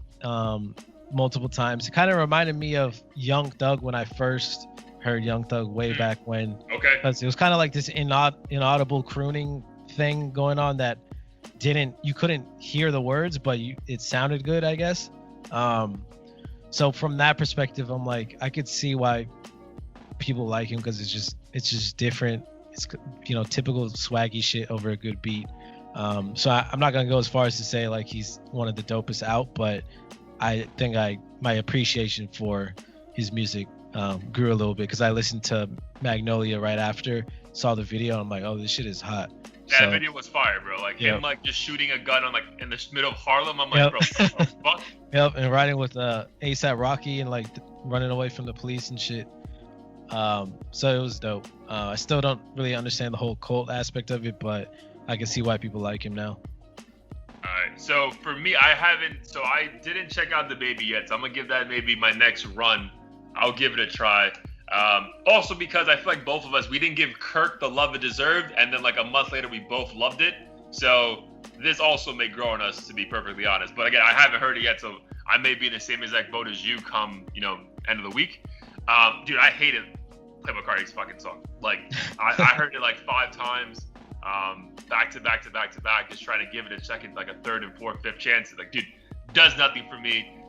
multiple times. It kind of reminded me of Young Thug when I first heard Young Thug way back when. Okay. Because it was kind of like this inaudible crooning thing going on that you couldn't hear the words, but it sounded good, I guess. So from that perspective, I'm like, I could see why people like him, because it's just different. It's, typical swaggy shit over a good beat. So I'm not gonna go as far as to say like he's one of the dopest out, but I think my appreciation for his music grew a little bit, because I listened to Magnolia right after, saw the video, I'm like, oh, this shit is hot. Yeah, the video was fire, bro. Like him, like just shooting a gun on like in the middle of Harlem. I'm like, bro, what the fuck? Yep, and riding with ASAP Rocky and like running away from the police and shit. So it was dope. I still don't really understand the whole cult aspect of it, but I can see why people like him now. Alright, so for me, so I didn't check out DaBaby yet, so I'm gonna give that maybe my next run. I'll give it a try. Also because I feel like both of us, we didn't give Kirk the love it deserved, and then like a month later we both loved it. So this also may grow on us, to be perfectly honest. But again, I haven't heard it yet, so I may be in the same exact boat as you come, end of the week. Dude, I hated Playboi Carti's fucking song. Like I heard it like 5 times. Back to back, just trying to give it a second, like a third and fourth, fifth chance. Like, dude, does nothing for me.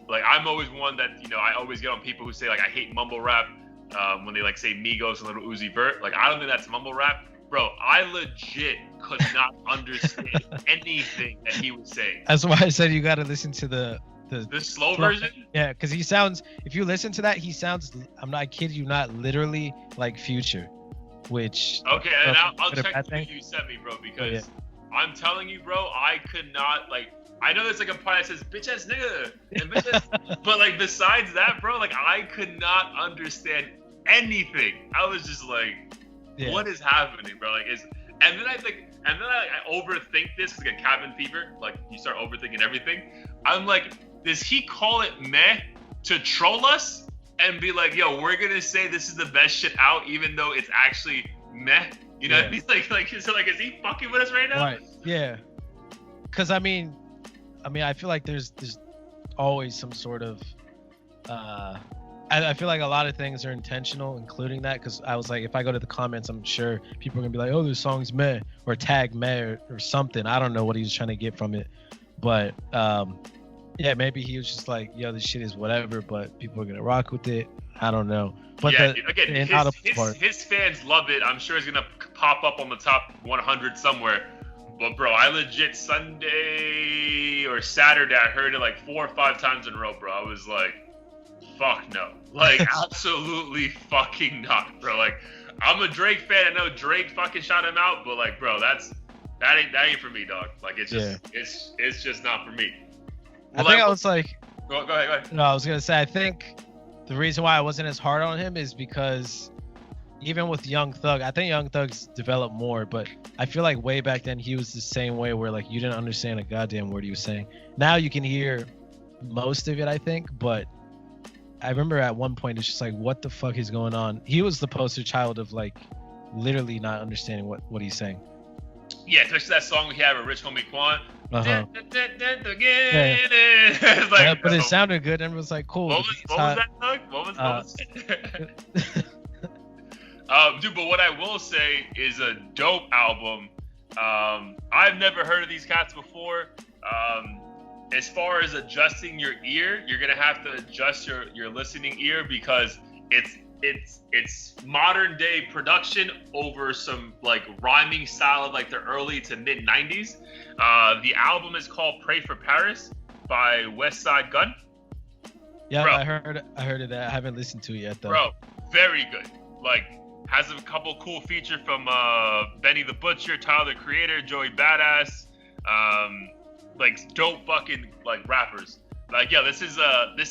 Like I'm always one that, I always get on people who say like I hate mumble rap when they like say Migos and Little Uzi Vert. Like I don't think that's mumble rap, bro. I legit could not understand anything that he was saying. That's why I said you got to listen to the slow version. Yeah, because he sounds. If you listen to that, he sounds. I'm not kidding you, not literally like Future. Which okay, and I'll check what you sent me, bro, because I'm telling you, bro, I could not, like, I know there's like a part that says bitch ass nigga and bitch ass, but like besides that, bro, like I could not understand anything. I was just like, what is happening, bro? Like, and then I overthink this, because again, cabin fever, like you start overthinking everything. I'm like, does he call it meh to troll us? And be like, yo, we're gonna say this is the best shit out, even though it's actually meh. You know what I mean? Like, is he fucking with us right now? Right. Yeah. Because I mean, I feel like there's always some sort of. I feel like a lot of things are intentional, including that. Because I was like, if I go to the comments, I'm sure people are gonna be like, oh, this song's meh, or tag meh, or something. I don't know what he was trying to get from it, but yeah, maybe he was just like, yo, this shit is whatever, but people are gonna rock with it. I don't know. But yeah, again, his fans love it. I'm sure it's gonna pop up on the top 100 somewhere. But bro, I legit Sunday or Saturday, I heard it like 4 or 5 times in a row, bro. I was like, fuck no. Like, absolutely fucking not, bro. Like, I'm a Drake fan. I know Drake fucking shot him out, but like, bro, that ain't for me, dog. Like, it's just it's just not for me. Well, I was like, go ahead. No, I was gonna say, I think the reason why I wasn't as hard on him is because even with Young Thug, I think Young Thug's developed more, but I feel like way back then he was the same way, where like you didn't understand a goddamn word he was saying. Now you can hear most of it, I think, but I remember at one point it's just like, what the fuck is going on? He was the poster child of like literally not understanding what he's saying. Yeah, especially that song we had with Rich Homie Quan. Yeah. It's like, but it sounded good, and it was like, cool. What was that, Doug? What was dude, but what I will say is a dope album. I've never heard of these cats before. As far as adjusting your ear, you're gonna have to adjust your listening ear, because it's modern day production over some like rhyming style of like the early to mid 90s. The album is called Pray for Paris by West Side Gun. Yeah, bro, I heard of that. I haven't listened to it yet though. Bro, very good. Like, has a couple cool features from Benny the Butcher, Tyler the Creator, Joey Badass, like dope fucking like rappers. Like, yeah, this is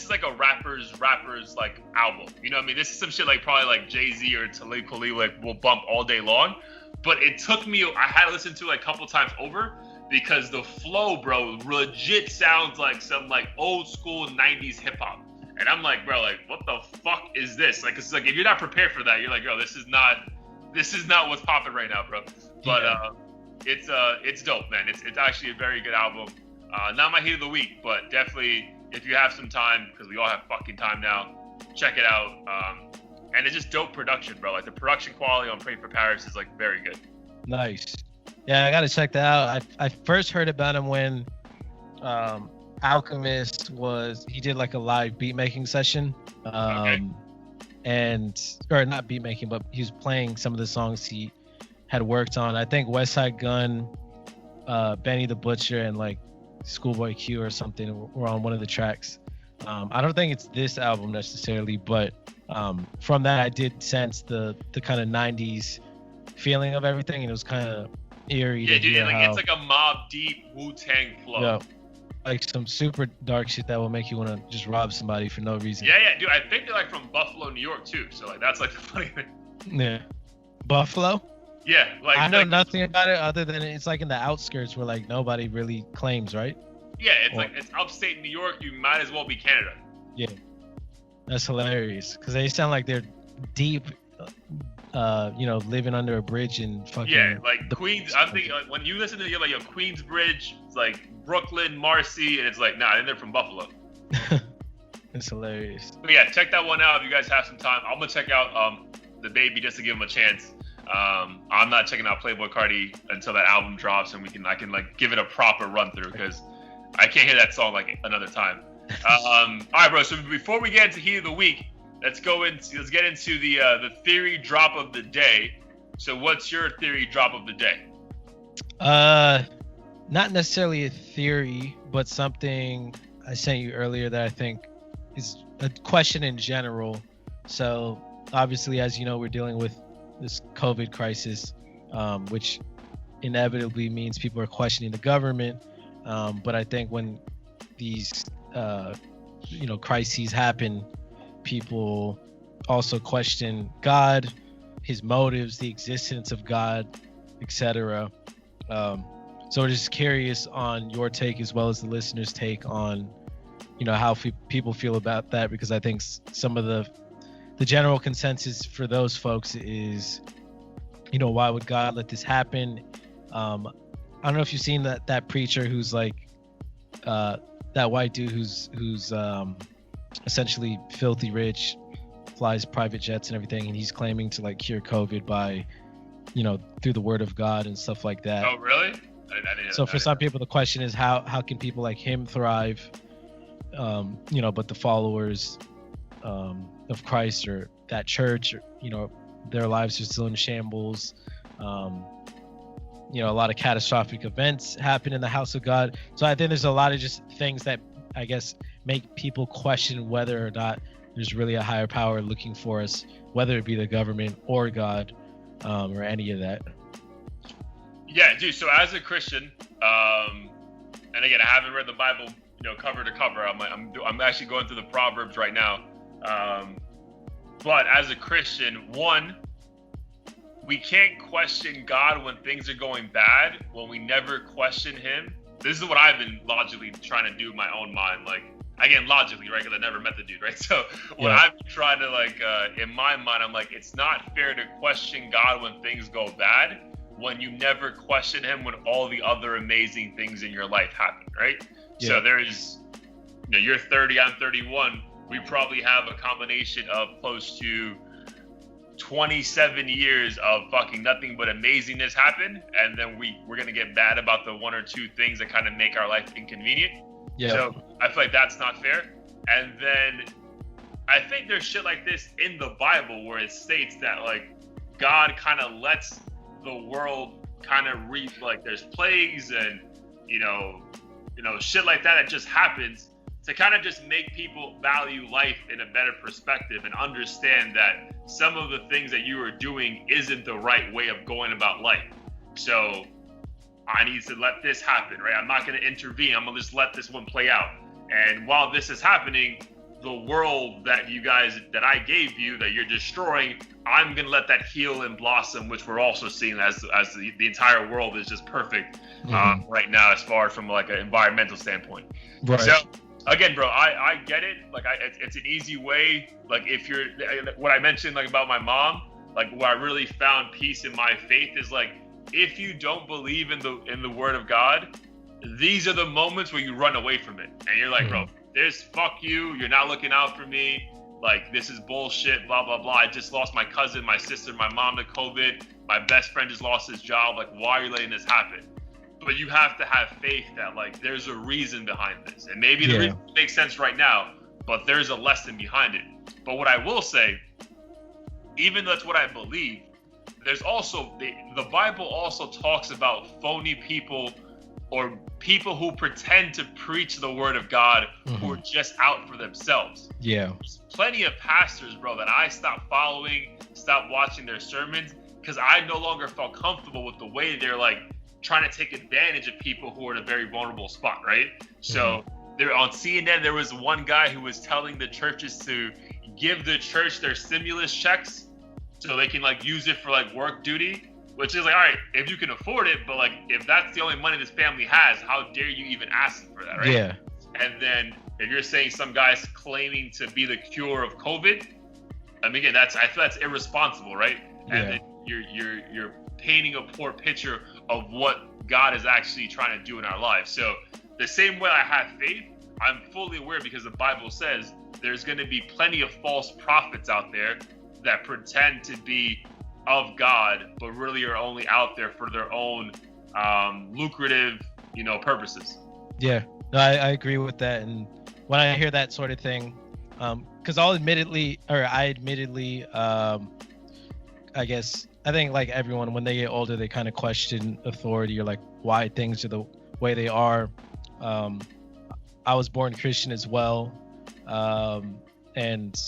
like a rappers like album. You know what I mean? This is some shit like probably like Jay-Z or Talib Kweli like will bump all day long. But it took me, I had to listen to it a couple times over, because the flow, bro, legit sounds like some like old school 90s hip hop. And I'm like, bro, like, what the fuck is this? Like, it's like, if you're not prepared for that, you're like, bro, this is not what's popping right now, bro. But it's dope, man. It's actually a very good album. Not my hit of the week, but definitely if you have some time, because we all have fucking time now, check it out. And it's just dope production, bro. Like, the production quality on Pray for Paris is like very good. Nice. Yeah, I gotta check that out. I first heard about him when Alchemist he did like a live beat making session. And or not beat making, but he was playing some of the songs he had worked on. I think West Side Gun, Benny the Butcher, and like Schoolboy Q or something were on one of the tracks. I don't think it's this album necessarily, but from that I did sense the kind of 90s feeling of everything, and it was kind of eerie. Yeah, to dude, hear like how, it's like a Mobb Deep Wu-Tang flow. yeah, like some super dark shit that will make you want to just rob somebody for no reason. Yeah, dude. I think they're like from Buffalo, New York too. So like that's like the funny thing. Yeah. Buffalo? Yeah, like I know like, nothing about it other than it's like in the outskirts where like nobody really claims, right? Yeah, it's like it's upstate New York. You might as well be Canada. Yeah. That's hilarious because they sound like they're deep, living under a bridge in fucking. Yeah, like Queens. I'm thinking like, when you listen to like Queensbridge, it's like Brooklyn, Marcy, and it's like nah, they're from Buffalo. It's hilarious. But yeah, check that one out if you guys have some time. I'm gonna check out DaBaby just to give him a chance. I'm not checking out Playboi Carti until that album drops and I can like give it a proper run through because I can't hear that song like another time. All right, bro. So before we get into Heat of the Week, let's get into the theory drop of the day. So what's your theory drop of the day? Not necessarily a theory, but something I sent you earlier that I think is a question in general. So obviously, as you know, we're dealing with this COVID crisis, which inevitably means people are questioning the government. But I think when these, crises happen, people also question God, his motives, the existence of God, etc. So we're just curious on your take as well as the listeners' take on, how people feel about that, because I think some of the general consensus for those folks is, why would God let this happen? I don't know if you've seen that preacher who's like that white dude who's essentially filthy rich, flies private jets and everything, and he's claiming to like cure COVID by, through the word of God and stuff like that. Oh, really? So for some people, the question is how can people like him thrive? But the followers of Christ or that church, their lives are still in shambles. A lot of catastrophic events happen in the house of God. So I think there's a lot of just things that I guess make people question whether or not there's really a higher power looking for us, whether it be the government or God, or any of that. Yeah, dude. So as a Christian, and again, I haven't read the Bible, cover to cover. I'm actually going through the Proverbs right now. But as a Christian, one, we can't question God when things are going bad, when we never question him. This is what I've been logically trying to do in my own mind. Like, again, logically, right? Because I never met the dude, right? So what I've been trying to, in my mind, I'm like, it's not fair to question God when things go bad, when you never question him when all the other amazing things in your life happen, right? Yeah. So there's, you're 30, I'm 31. We probably have a combination of close to 27 years of fucking nothing but amazingness happen, and then we're gonna get bad about the one or two things that kind of make our life inconvenient. Yeah. So I feel like that's not fair. And then I think there's shit like this in the Bible where it states that like God kind of lets the world kind of like there's plagues and shit like that just happens to kind of just make people value life in a better perspective and understand that some of the things that you are doing isn't the right way of going about life. So I need to let this happen, right? I'm not going to intervene. I'm going to just let this one play out. And while this is happening, the world that I gave you, that you're destroying, I'm going to let that heal and blossom, which we're also seeing as the entire world is just perfect right now as far as from like an environmental standpoint. Right. So again, bro, I get it. Like it's an easy way. Like if you're, what I mentioned like about my mom, like where I really found peace in my faith is like, if you don't believe in the word of God, these are the moments where you run away from it. And you're like, bro, there's fuck you. You're not looking out for me. Like, this is bullshit, blah, blah, blah. I just lost my cousin, my sister, my mom to COVID. My best friend just lost his job. Like, why are you letting this happen? But you have to have faith that, like, there's a reason behind this. And maybe the reason makes sense right now, but there's a lesson behind it. But what I will say, even though that's what I believe, there's also, the Bible also talks about phony people or people who pretend to preach the word of God who are just out for themselves. Yeah. There's plenty of pastors, bro, that I stopped following, stopped watching their sermons, because I no longer felt comfortable with the way they're like trying to take advantage of people who are in a very vulnerable spot, right? So there on CNN, there was one guy who was telling the churches to give the church their stimulus checks so they can like use it for like work duty. Which is like, all right, if you can afford it, but like, if that's the only money this family has, how dare you even ask for that, right? Yeah. And then if you're saying some guy's claiming to be the cure of COVID, I mean, again, I feel that's irresponsible, right? Yeah. And then you're painting a poor picture of what God is actually trying to do in our lives. So the same way I have faith, I'm fully aware because the Bible says there's going to be plenty of false prophets out there that pretend to be of God, but really are only out there for their own lucrative, purposes. Yeah, no, I agree with that. And when I hear that sort of thing, because I admittedly, I guess, I think like everyone, when they get older, they kind of question authority or like why things are the way they are. I was born Christian as well. And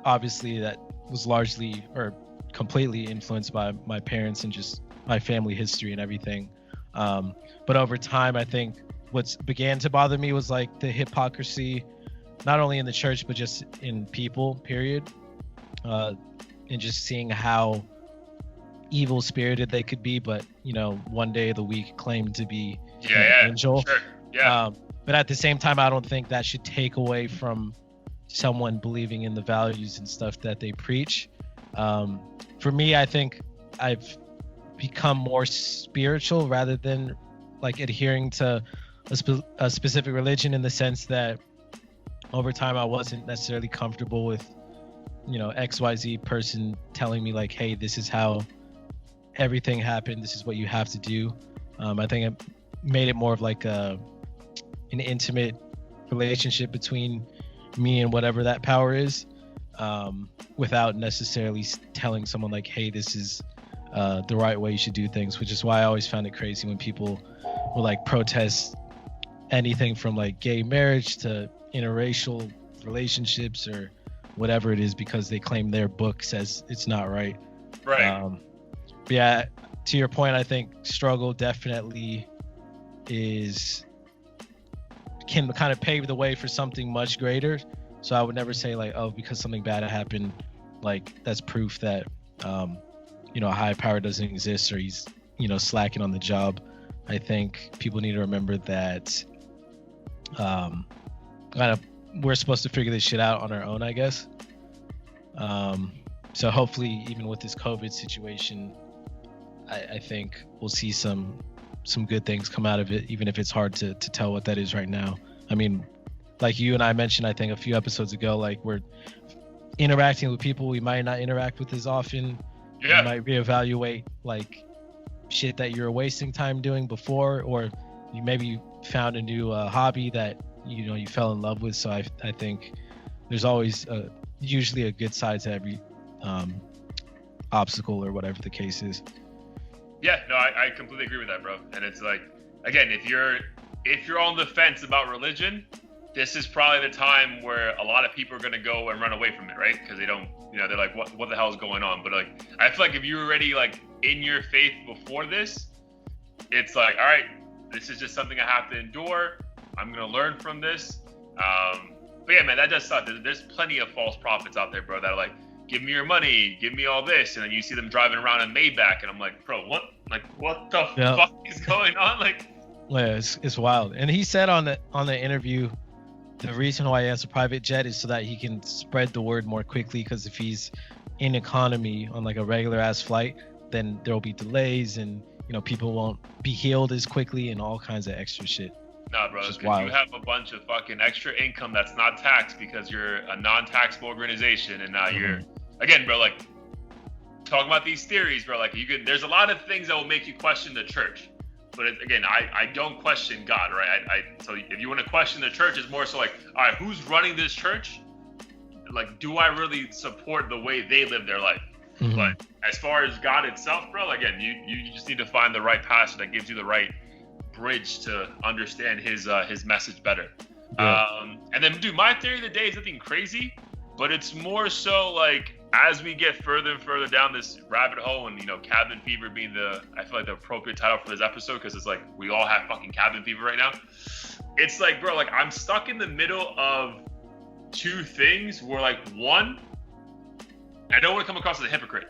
obviously that was largely or completely influenced by my parents and just my family history and everything. But over time, I think what's began to bother me was like the hypocrisy, not only in the church, but just in people, period. And just seeing how evil spirited they could be, but one day of the week claimed to be an angel. Sure. Yeah. But at the same time, I don't think that should take away from someone believing in the values and stuff that they preach. For me, I think I've become more spiritual rather than like adhering to a specific religion, in the sense that over time I wasn't necessarily comfortable with, XYZ person telling me like, hey, this is how everything happened. This is what you have to do. I think it made it more of like an intimate relationship between me and whatever that power is. Without necessarily telling someone like, hey, this is the right way you should do things, which is why I always found it crazy when people will like protest anything from like gay marriage to interracial relationships or whatever it is, because they claim their book says it's not right. Right. But yeah, to your point, I think struggle definitely can kind of pave the way for something much greater. So I would never say like, oh, because something bad happened, like that's proof that, a high power doesn't exist or he's, slacking on the job. I think people need to remember that we're supposed to figure this shit out on our own, I guess. So hopefully, even with this COVID situation, I think we'll see some good things come out of it, even if it's hard to tell what that is right now. I mean, like you and I mentioned, I think a few episodes ago, like we're interacting with people we might not interact with as often. Yeah. You might reevaluate like shit that you were wasting time doing before, or you maybe found a new hobby that you fell in love with. So I think there's always usually a good side to every obstacle or whatever the case is. Yeah, no, I completely agree with that, bro. And it's like, again, if you're on the fence about religion, this is probably the time where a lot of people are going to go and run away from it, right? Because they don't, they're like, what the hell is going on? But like, I feel like if you're already like in your faith before this, it's like, all right, this is just something I have to endure. I'm going to learn from this. But yeah, man, that does suck. There's plenty of false prophets out there, bro, that are like, give me your money, give me all this. And then you see them driving around in Maybach. And I'm like, bro, what? Like, what the fuck is going on? Like, yeah, it's wild. And he said on the interview, the reason why he has a private jet is so that he can spread the word more quickly, because if he's in economy on like a regular ass flight, then there'll be delays and people won't be healed as quickly and all kinds of extra shit. Nah, bro, because you have a bunch of fucking extra income that's not taxed because you're a non-taxable organization, and now you're, again, bro, like talking about these theories, bro, like there's a lot of things that will make you question the church. But again, I don't question God, right? So if you want to question the church, it's more so like, all right, who's running this church? Like, do I really support the way they live their life? Mm-hmm. But as far as God itself, bro, again, you just need to find the right pastor that gives you the right bridge to understand his message better. Yeah. And then, dude, my theory of the day is nothing crazy, but it's more so like as we get further and further down this rabbit hole, and cabin fever being I feel like the appropriate title for this episode, because it's like we all have fucking cabin fever right now. It's like, bro, like I'm stuck in the middle of two things where, like, one, I don't want to come across as a hypocrite,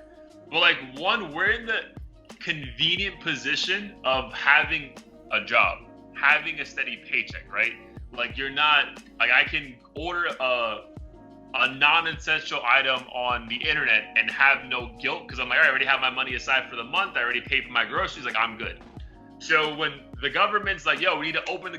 but like, one, we're in the convenient position of having a job, having a steady paycheck, right? Like, you're not like, I can order a non-essential item on the internet and have no guilt, because I'm like, all right, I already have my money aside for the month, I already paid for my groceries, like, I'm good. So when the government's like, yo, we need to open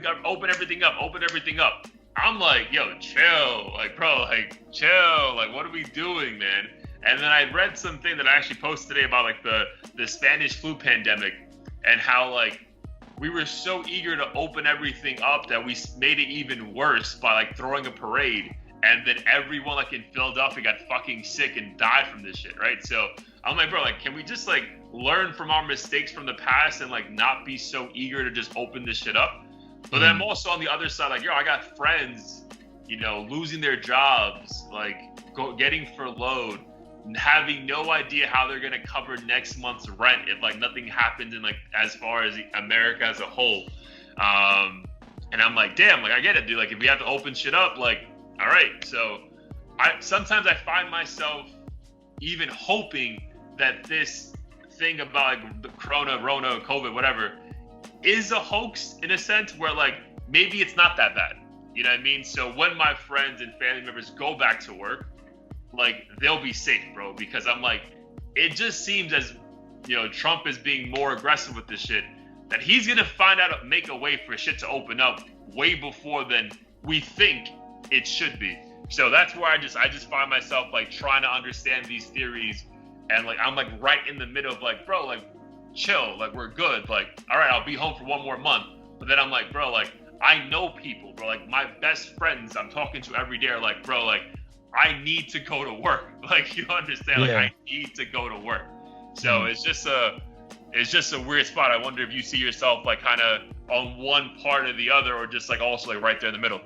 everything up, I'm like, yo, chill, like, bro, like, chill, like, what are we doing, man? And then I read something that I actually posted today about like the Spanish flu pandemic, and how like we were so eager to open everything up that we made it even worse by like throwing a parade. And then everyone like in Philadelphia got fucking sick and died from this shit, right? So I'm like, bro, like, can we just like learn from our mistakes from the past and like not be so eager to just open this shit up? But then I'm also on the other side, like, yo, I got friends, losing their jobs, like getting furloughed, having no idea how they're gonna cover next month's rent if like nothing happens in like as far as America as a whole. And I'm like, damn, like I get it, dude. Like if we have to open shit up, like, all right. So sometimes I find myself even hoping that this thing about like the Rona, COVID, whatever, is a hoax in a sense where like maybe it's not that bad. You know what I mean? So when my friends and family members go back to work, like they'll be safe, bro. Because I'm like, it just seems as Trump is being more aggressive with this shit, that he's gonna make a way for shit to open up way before than we think it should be. So that's where I just find myself like trying to understand these theories, and like I'm like right in the middle of like, bro, like chill, like we're good, like all right, I'll be home for one more month. But then I'm like, bro, like I know people, bro, like my best friends I'm talking to every day are like, bro, like I need to go to work, like you understand, like I need to go to work. So it's just a weird spot. I wonder if you see yourself like kind of on one part or the other, or just like also like right there in the middle.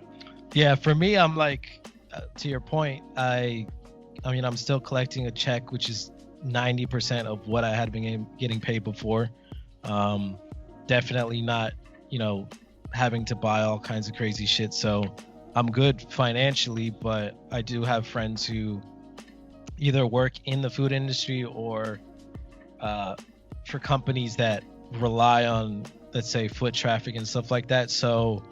Yeah, for me, I'm like, to your point, I mean, I'm still collecting a check, which is 90% of what I had been getting paid before. Definitely not, having to buy all kinds of crazy shit. So I'm good financially, but I do have friends who either work in the food industry or for companies that rely on, let's say, foot traffic and stuff like that. So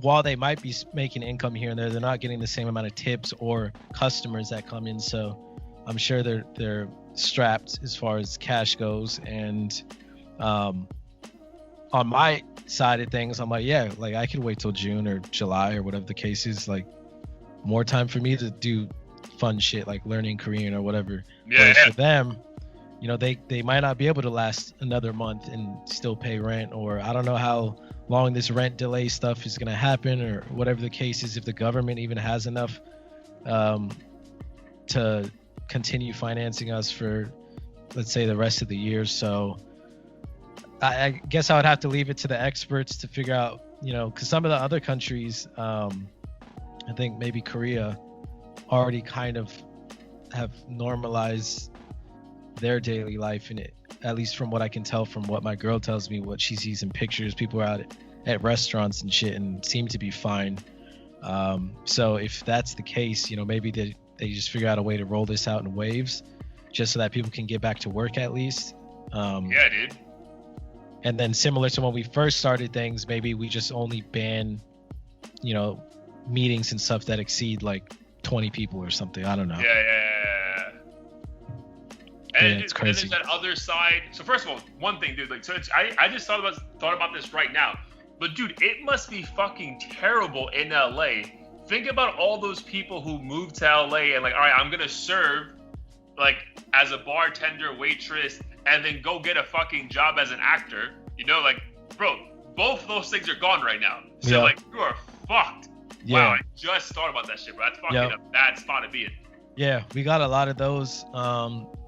while they might be making income here and there, they're not getting the same amount of tips or customers that come in. So I'm sure they're strapped as far as cash goes. And on my side of things, I'm like, yeah, like I could wait till June or July or whatever the case is, like more time for me to do fun shit like learning Korean or whatever. Yeah. For them, they might not be able to last another month and still pay rent, or I don't know how long this rent delay stuff is going to happen, or whatever the case is, if the government even has enough to continue financing us for, let's say, the rest of the year. So I guess I would have to leave it to the experts to figure out, because some of the other countries, I think maybe Korea, already kind of have normalized their daily life in it. At least from what I can tell from what my girl tells me, what she sees in pictures, people are out at restaurants and shit and seem to be fine. So if that's the case, maybe they just figure out a way to roll this out in waves just so that people can get back to work at least. Yeah, dude. And then similar to when we first started things, maybe we just only ban, meetings and stuff that exceed like 20 people or something. I don't know. Yeah. And it's crazy. And then there's that other side. So first of all, one thing, dude, like, so I just thought about this right now. But dude, it must be fucking terrible in LA. Think about all those people who moved to LA and like, all right, I'm gonna serve like as a bartender, waitress, and then go get a fucking job as an actor. Like, bro, both those things are gone right now. So like, you are fucked. Yeah. Wow, I just thought about that shit, bro. That's fucking a bad spot to be in. Yeah, we got a lot of those.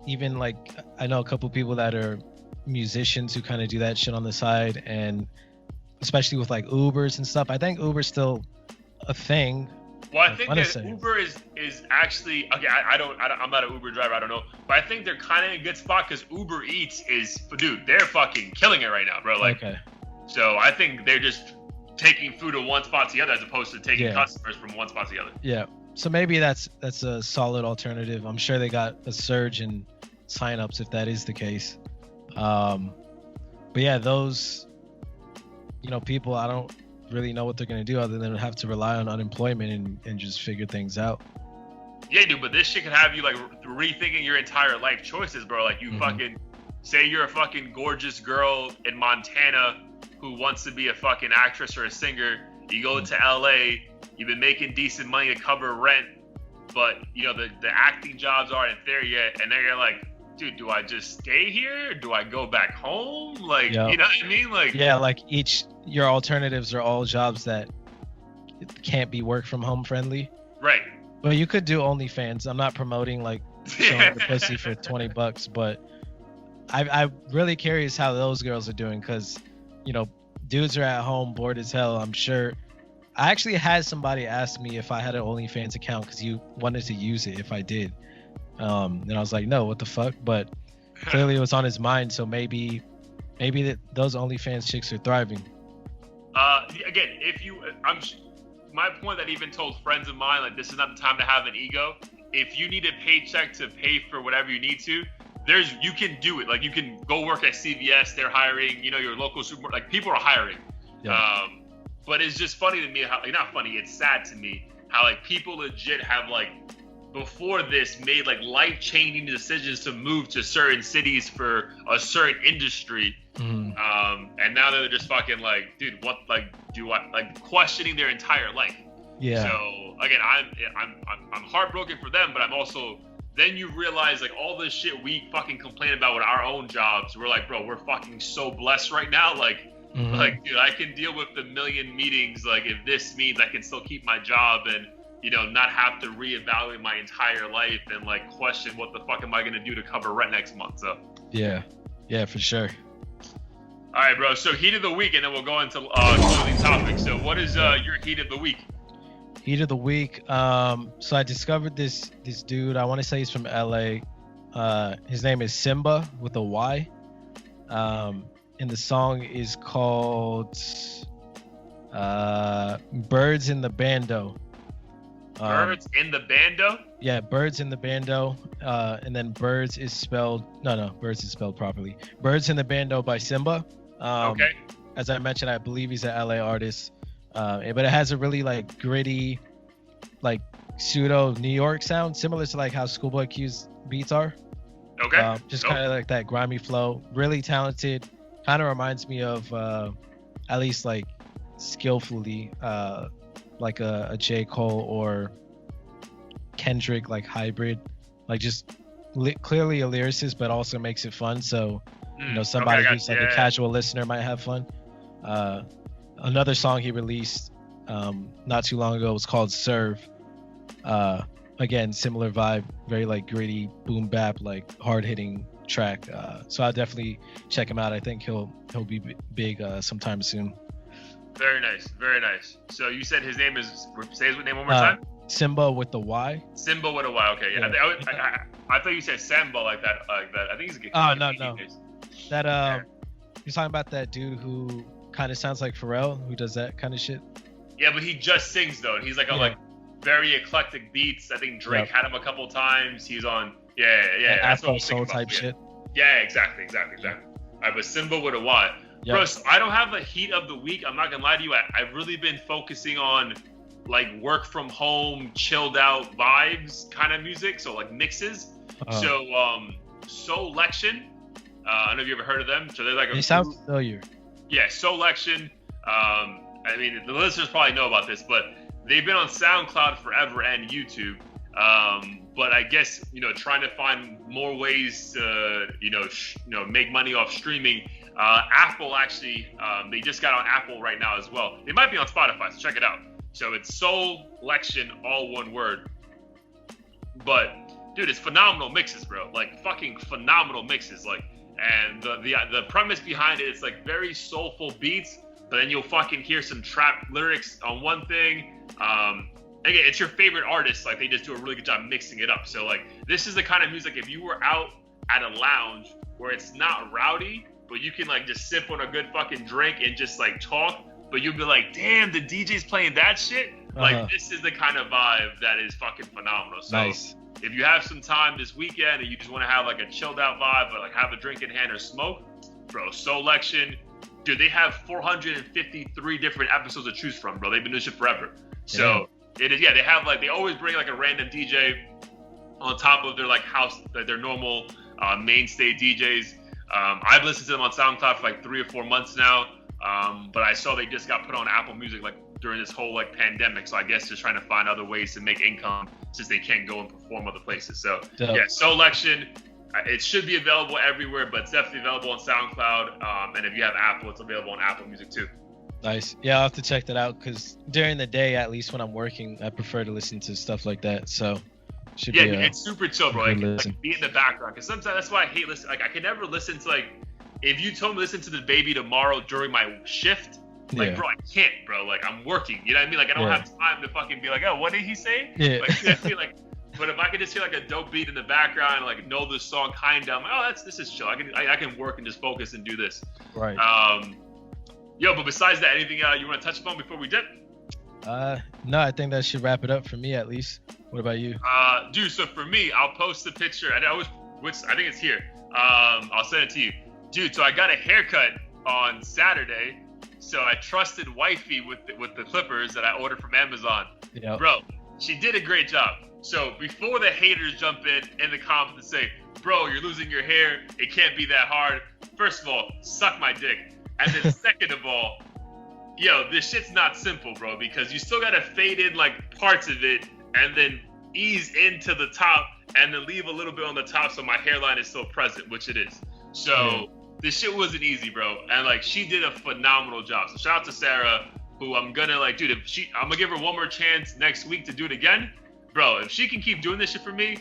Even like I know a couple people that are musicians who kind of do that shit on the side, and especially with like Ubers and stuff. I think Uber's still a thing. Well, I think that Uber is actually okay. I'm not an Uber driver. I don't know, but I think they're kind of in a good spot because Uber Eats is, dude, they're fucking killing it right now, bro. Like, okay. So I think they're just taking food to one spot to the other as opposed to taking customers from one spot to the other. Yeah. So maybe that's a solid alternative. I'm sure they got a surge in signups if that is the case. But yeah, those, people, I don't really know what they're going to do other than have to rely on unemployment and just figure things out. Yeah, dude, but this shit could have you like rethinking your entire life choices, bro. Like you fucking say you're a fucking gorgeous girl in Montana who wants to be a fucking actress or a singer. You go to LA, you've been making decent money to cover rent, but the acting jobs aren't there yet, and then you're like, dude, do I just stay here? Do I go back home? Like, you know what I mean? Like, yeah, like your alternatives are all jobs that can't be work from home friendly. Right. But you could do OnlyFans. I'm not promoting like showing the pussy for $20, but I'm really curious how those girls are doing because, dudes are at home bored as hell. I'm sure. I actually had somebody ask me if I had an OnlyFans account because you wanted to use it if I did. And I was like, no, what the fuck? But clearly it was on his mind. So maybe those OnlyFans chicks are thriving. Again, my point that I even told friends of mine, like, this is not the time to have an ego. If you need a paycheck to pay for whatever you need to, you can do it. Like, you can go work at CVS. They're hiring, your local supermarket. Like, people are hiring. Yeah. But it's just funny to me how, like, not funny, it's sad to me how, like, people legit have, like, before this made like life-changing decisions to move to certain cities for a certain industry, and now they're just fucking like, dude, what, like, do I, like, questioning their entire life. Yeah. So again, I'm heartbroken for them, but I'm also, then you realize like all this shit we fucking complain about with our own jobs. We're like, bro, we're fucking so blessed right now. Like, like, dude, I can deal with the million meetings. Like, if this means I can still keep my job and not have to reevaluate my entire life and like question what the fuck am I gonna do to cover rent next month. So yeah, for sure. All right, bro. So heat of the week, and then we'll go into clothing topics. So what is your heat of the week? Heat of the week. So I discovered this dude. I want to say he's from LA. His name is Simba with a Y. And the song is called Birds in the Bando. Birds in the Bando? Yeah, Birds in the Bando. And then Birds is spelled properly. Birds in the Bando by Simba. Okay. As I mentioned, I believe he's an LA artist. But it has a really like gritty, like pseudo New York sound, similar to like how Schoolboy Q's beats are. Okay. Just kind of like that grimy flow. Really talented. Kind of reminds me of, at least like skillfully, like a J. Cole or Kendrick, like hybrid, like just clearly a lyricist, but also makes it fun. So, somebody who's like a casual listener might have fun. Another song he released not too long ago was called Serve. Again, similar vibe, very like gritty, boom bap, like hard hitting track. So I'll definitely check him out. I think he'll be big sometime soon. Very nice, very nice. So you said his name is, say his name one more time? Simba with the Y. Simba with a Y, okay. Yeah. I thought you said Samba like that. I think he's a no. That you're talking about that dude who kind of sounds like Pharrell, who does that kind of shit. Yeah, but he just sings though. He's like on like very eclectic beats. I think Drake had him a couple times. He's on that's Afro soul type shit. Yeah, exactly. All right, but Simba with a Y. Yep. Bro, so I don't have a heat of the week. I'm not gonna lie to you. I've really been focusing on like work from home, chilled out vibes kind of music. So like mixes. So Solection. I don't know if you ever heard of them. So they're like they sound familiar. Yeah, Solection. I mean, the listeners probably know about this, but they've been on SoundCloud forever and YouTube. But I guess trying to find more ways to make money off streaming. Apple actually, they just got on Apple right now as well. They might be on Spotify, so check it out. So it's Solection, all one word. But dude, it's phenomenal mixes, bro. Like fucking phenomenal mixes. Like And the premise behind it is like very soulful beats, but then you'll fucking hear some trap lyrics on one thing. Again, it's your favorite artist. Like, they just do a really good job mixing it up. So like, this is the kind of music, if you were out at a lounge where it's not rowdy, but you can like just sip on a good fucking drink and just like talk, but you'll be like, damn, the DJ's playing that shit. Like, this is the kind of vibe that is fucking phenomenal. So nice. If you have some time this weekend and you just want to have like a chilled out vibe, but like have a drink in hand or smoke, bro, Soulection, dude, they have 453 different episodes to choose from, bro. They've been doing shit forever. So it is, they have like, they always bring like a random DJ on top of their like house, their normal mainstay DJs. I've listened to them on SoundCloud for like 3 or 4 months now. But I saw they just got put on Apple Music like during this whole like pandemic. So I guess just trying to find other ways to make income since they can't go and perform other places. So Soulection, it should be available everywhere, but it's definitely available on SoundCloud. And if you have Apple, it's available on Apple Music too. Nice. Yeah, I'll have to check that out because during the day, at least when I'm working, I prefer to listen to stuff like that. So should be it's super chill, bro. Like be in the background, because sometimes that's why I hate listening. Like, I can never listen to like, if you told me to listen to DaBaby tomorrow during my shift, like, bro, I can't, bro. Like, I'm working. You know what I mean? Like, I don't have time to fucking be like, oh, what did he say? Yeah. Like, but if I could just hear like a dope beat in the background, and, like, know this song kind of, I'm like, oh, this is chill. I can work and just focus and do this. Right. But besides that, anything you want to touch upon before we dip? No, I think that should wrap it up for me at least. What about you? Dude, so for me, I'll post the picture. I think it's here. I'll send it to you. Dude, so I got a haircut on Saturday. So I trusted wifey with the clippers that I ordered from Amazon. Yep. Bro, she did a great job. So before the haters jump in the comments and say, bro, you're losing your hair, it can't be that hard. First of all, suck my dick. And then second of all, this shit's not simple, bro, because you still gotta fade in like parts of it and then ease into the top and then leave a little bit on the top so my hairline is still present, which it is. So this shit wasn't easy, bro. And like, she did a phenomenal job. So shout out to Sarah, who I'm gonna like, dude, I'm gonna give her one more chance next week to do it again. Bro, if she can keep doing this shit for me,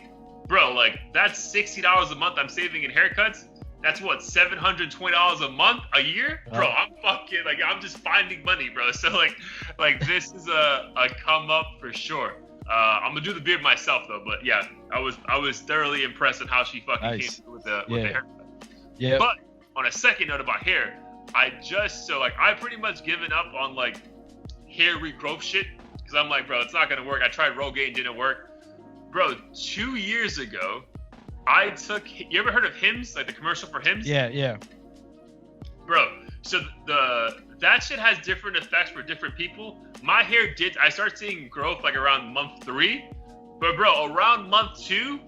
bro, like, that's $60 a month I'm saving in haircuts. That's what, $720 a month, a year? Bro, I'm fucking, like, I'm just finding money, bro. So like this is a come up for sure. I'm gonna do the beard myself though, but yeah, I was thoroughly impressed with how she fucking came through with the haircut. Yeah. But on a second note about hair, I pretty much given up on like hair regrowth shit, because I'm like, bro, it's not gonna work. I tried Rogaine, didn't work. Bro, 2 years ago, you ever heard of Hims, like the commercial for Hims? Yeah. Bro, so that shit has different effects for different people. My hair I started seeing growth like around month 3, but bro, around month 2,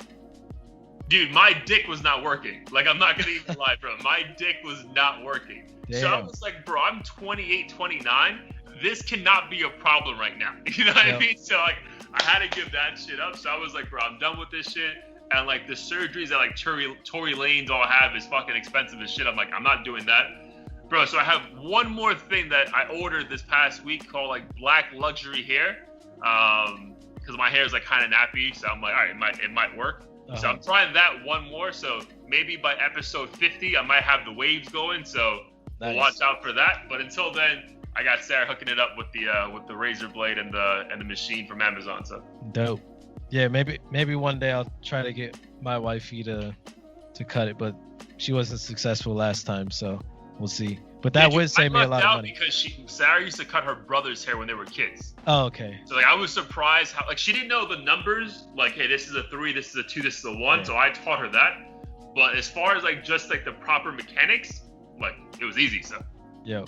dude, my dick was not working. Like, I'm not gonna even lie, bro. My dick was not working. Damn. So I was like, bro, I'm 28, 29. This cannot be a problem right now. You know what I mean? So like, I had to give that shit up. So I was like, bro, I'm done with this shit. And like, the surgeries that like Tory Lanez all have is fucking expensive as shit. I'm like, I'm not doing that. Bro, so I have one more thing that I ordered this past week called like black luxury hair. Because my hair is like kind of nappy. So I'm like, all right, it might work. So I'm trying that one more. So maybe by episode 50, I might have the waves going. So we'll watch out for that. But until then, I got Sarah hooking it up with the razor blade and the machine from Amazon. So dope. Yeah, maybe one day I'll try to get my wifey to cut it, but she wasn't successful last time, so we'll see. But that would save me a lot of money. Because Sarah used to cut her brother's hair when they were kids. Oh, okay. So like, I was surprised how like she didn't know the numbers. Like, hey, this is a 3, this is a 2, this is a 1. Yeah. So I taught her that. But as far as like just like the proper mechanics, like it was easy. So. Yo.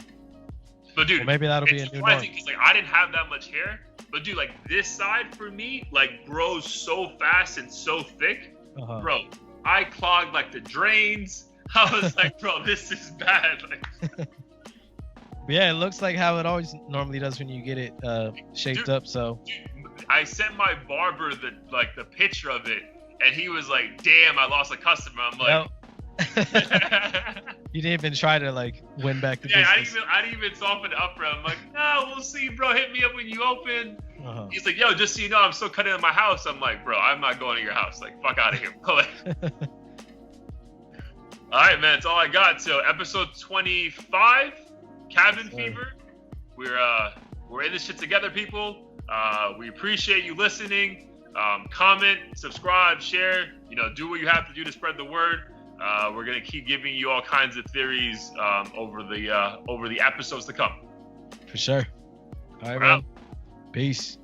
But dude, maybe that'll be a new norm. Because like I didn't have that much hair, but dude, like this side for me like grows so fast and so thick, bro. I clogged like the drains. I was like, bro, this is bad. Like, yeah, it looks like how it always normally does when you get it shaped up. So I sent my barber the picture of it, and he was like, "Damn, I lost a customer." I'm like. Nope. You didn't even try to like win back the business. I didn't even soften it up for him. I'm like, no, we'll see, bro. Hit me up when you open. He's like, yo, just so you know, I'm still cutting in my house. I'm like, bro, I'm not going to your house. Like, fuck out of here. All right, man. That's all I got. So episode 25, Cabin Fever. We're in this shit together, people. We appreciate you listening. Comment, subscribe, share. Do what you have to do to spread the word. We're gonna keep giving you all kinds of theories over the episodes to come. For sure. All right, man. Peace.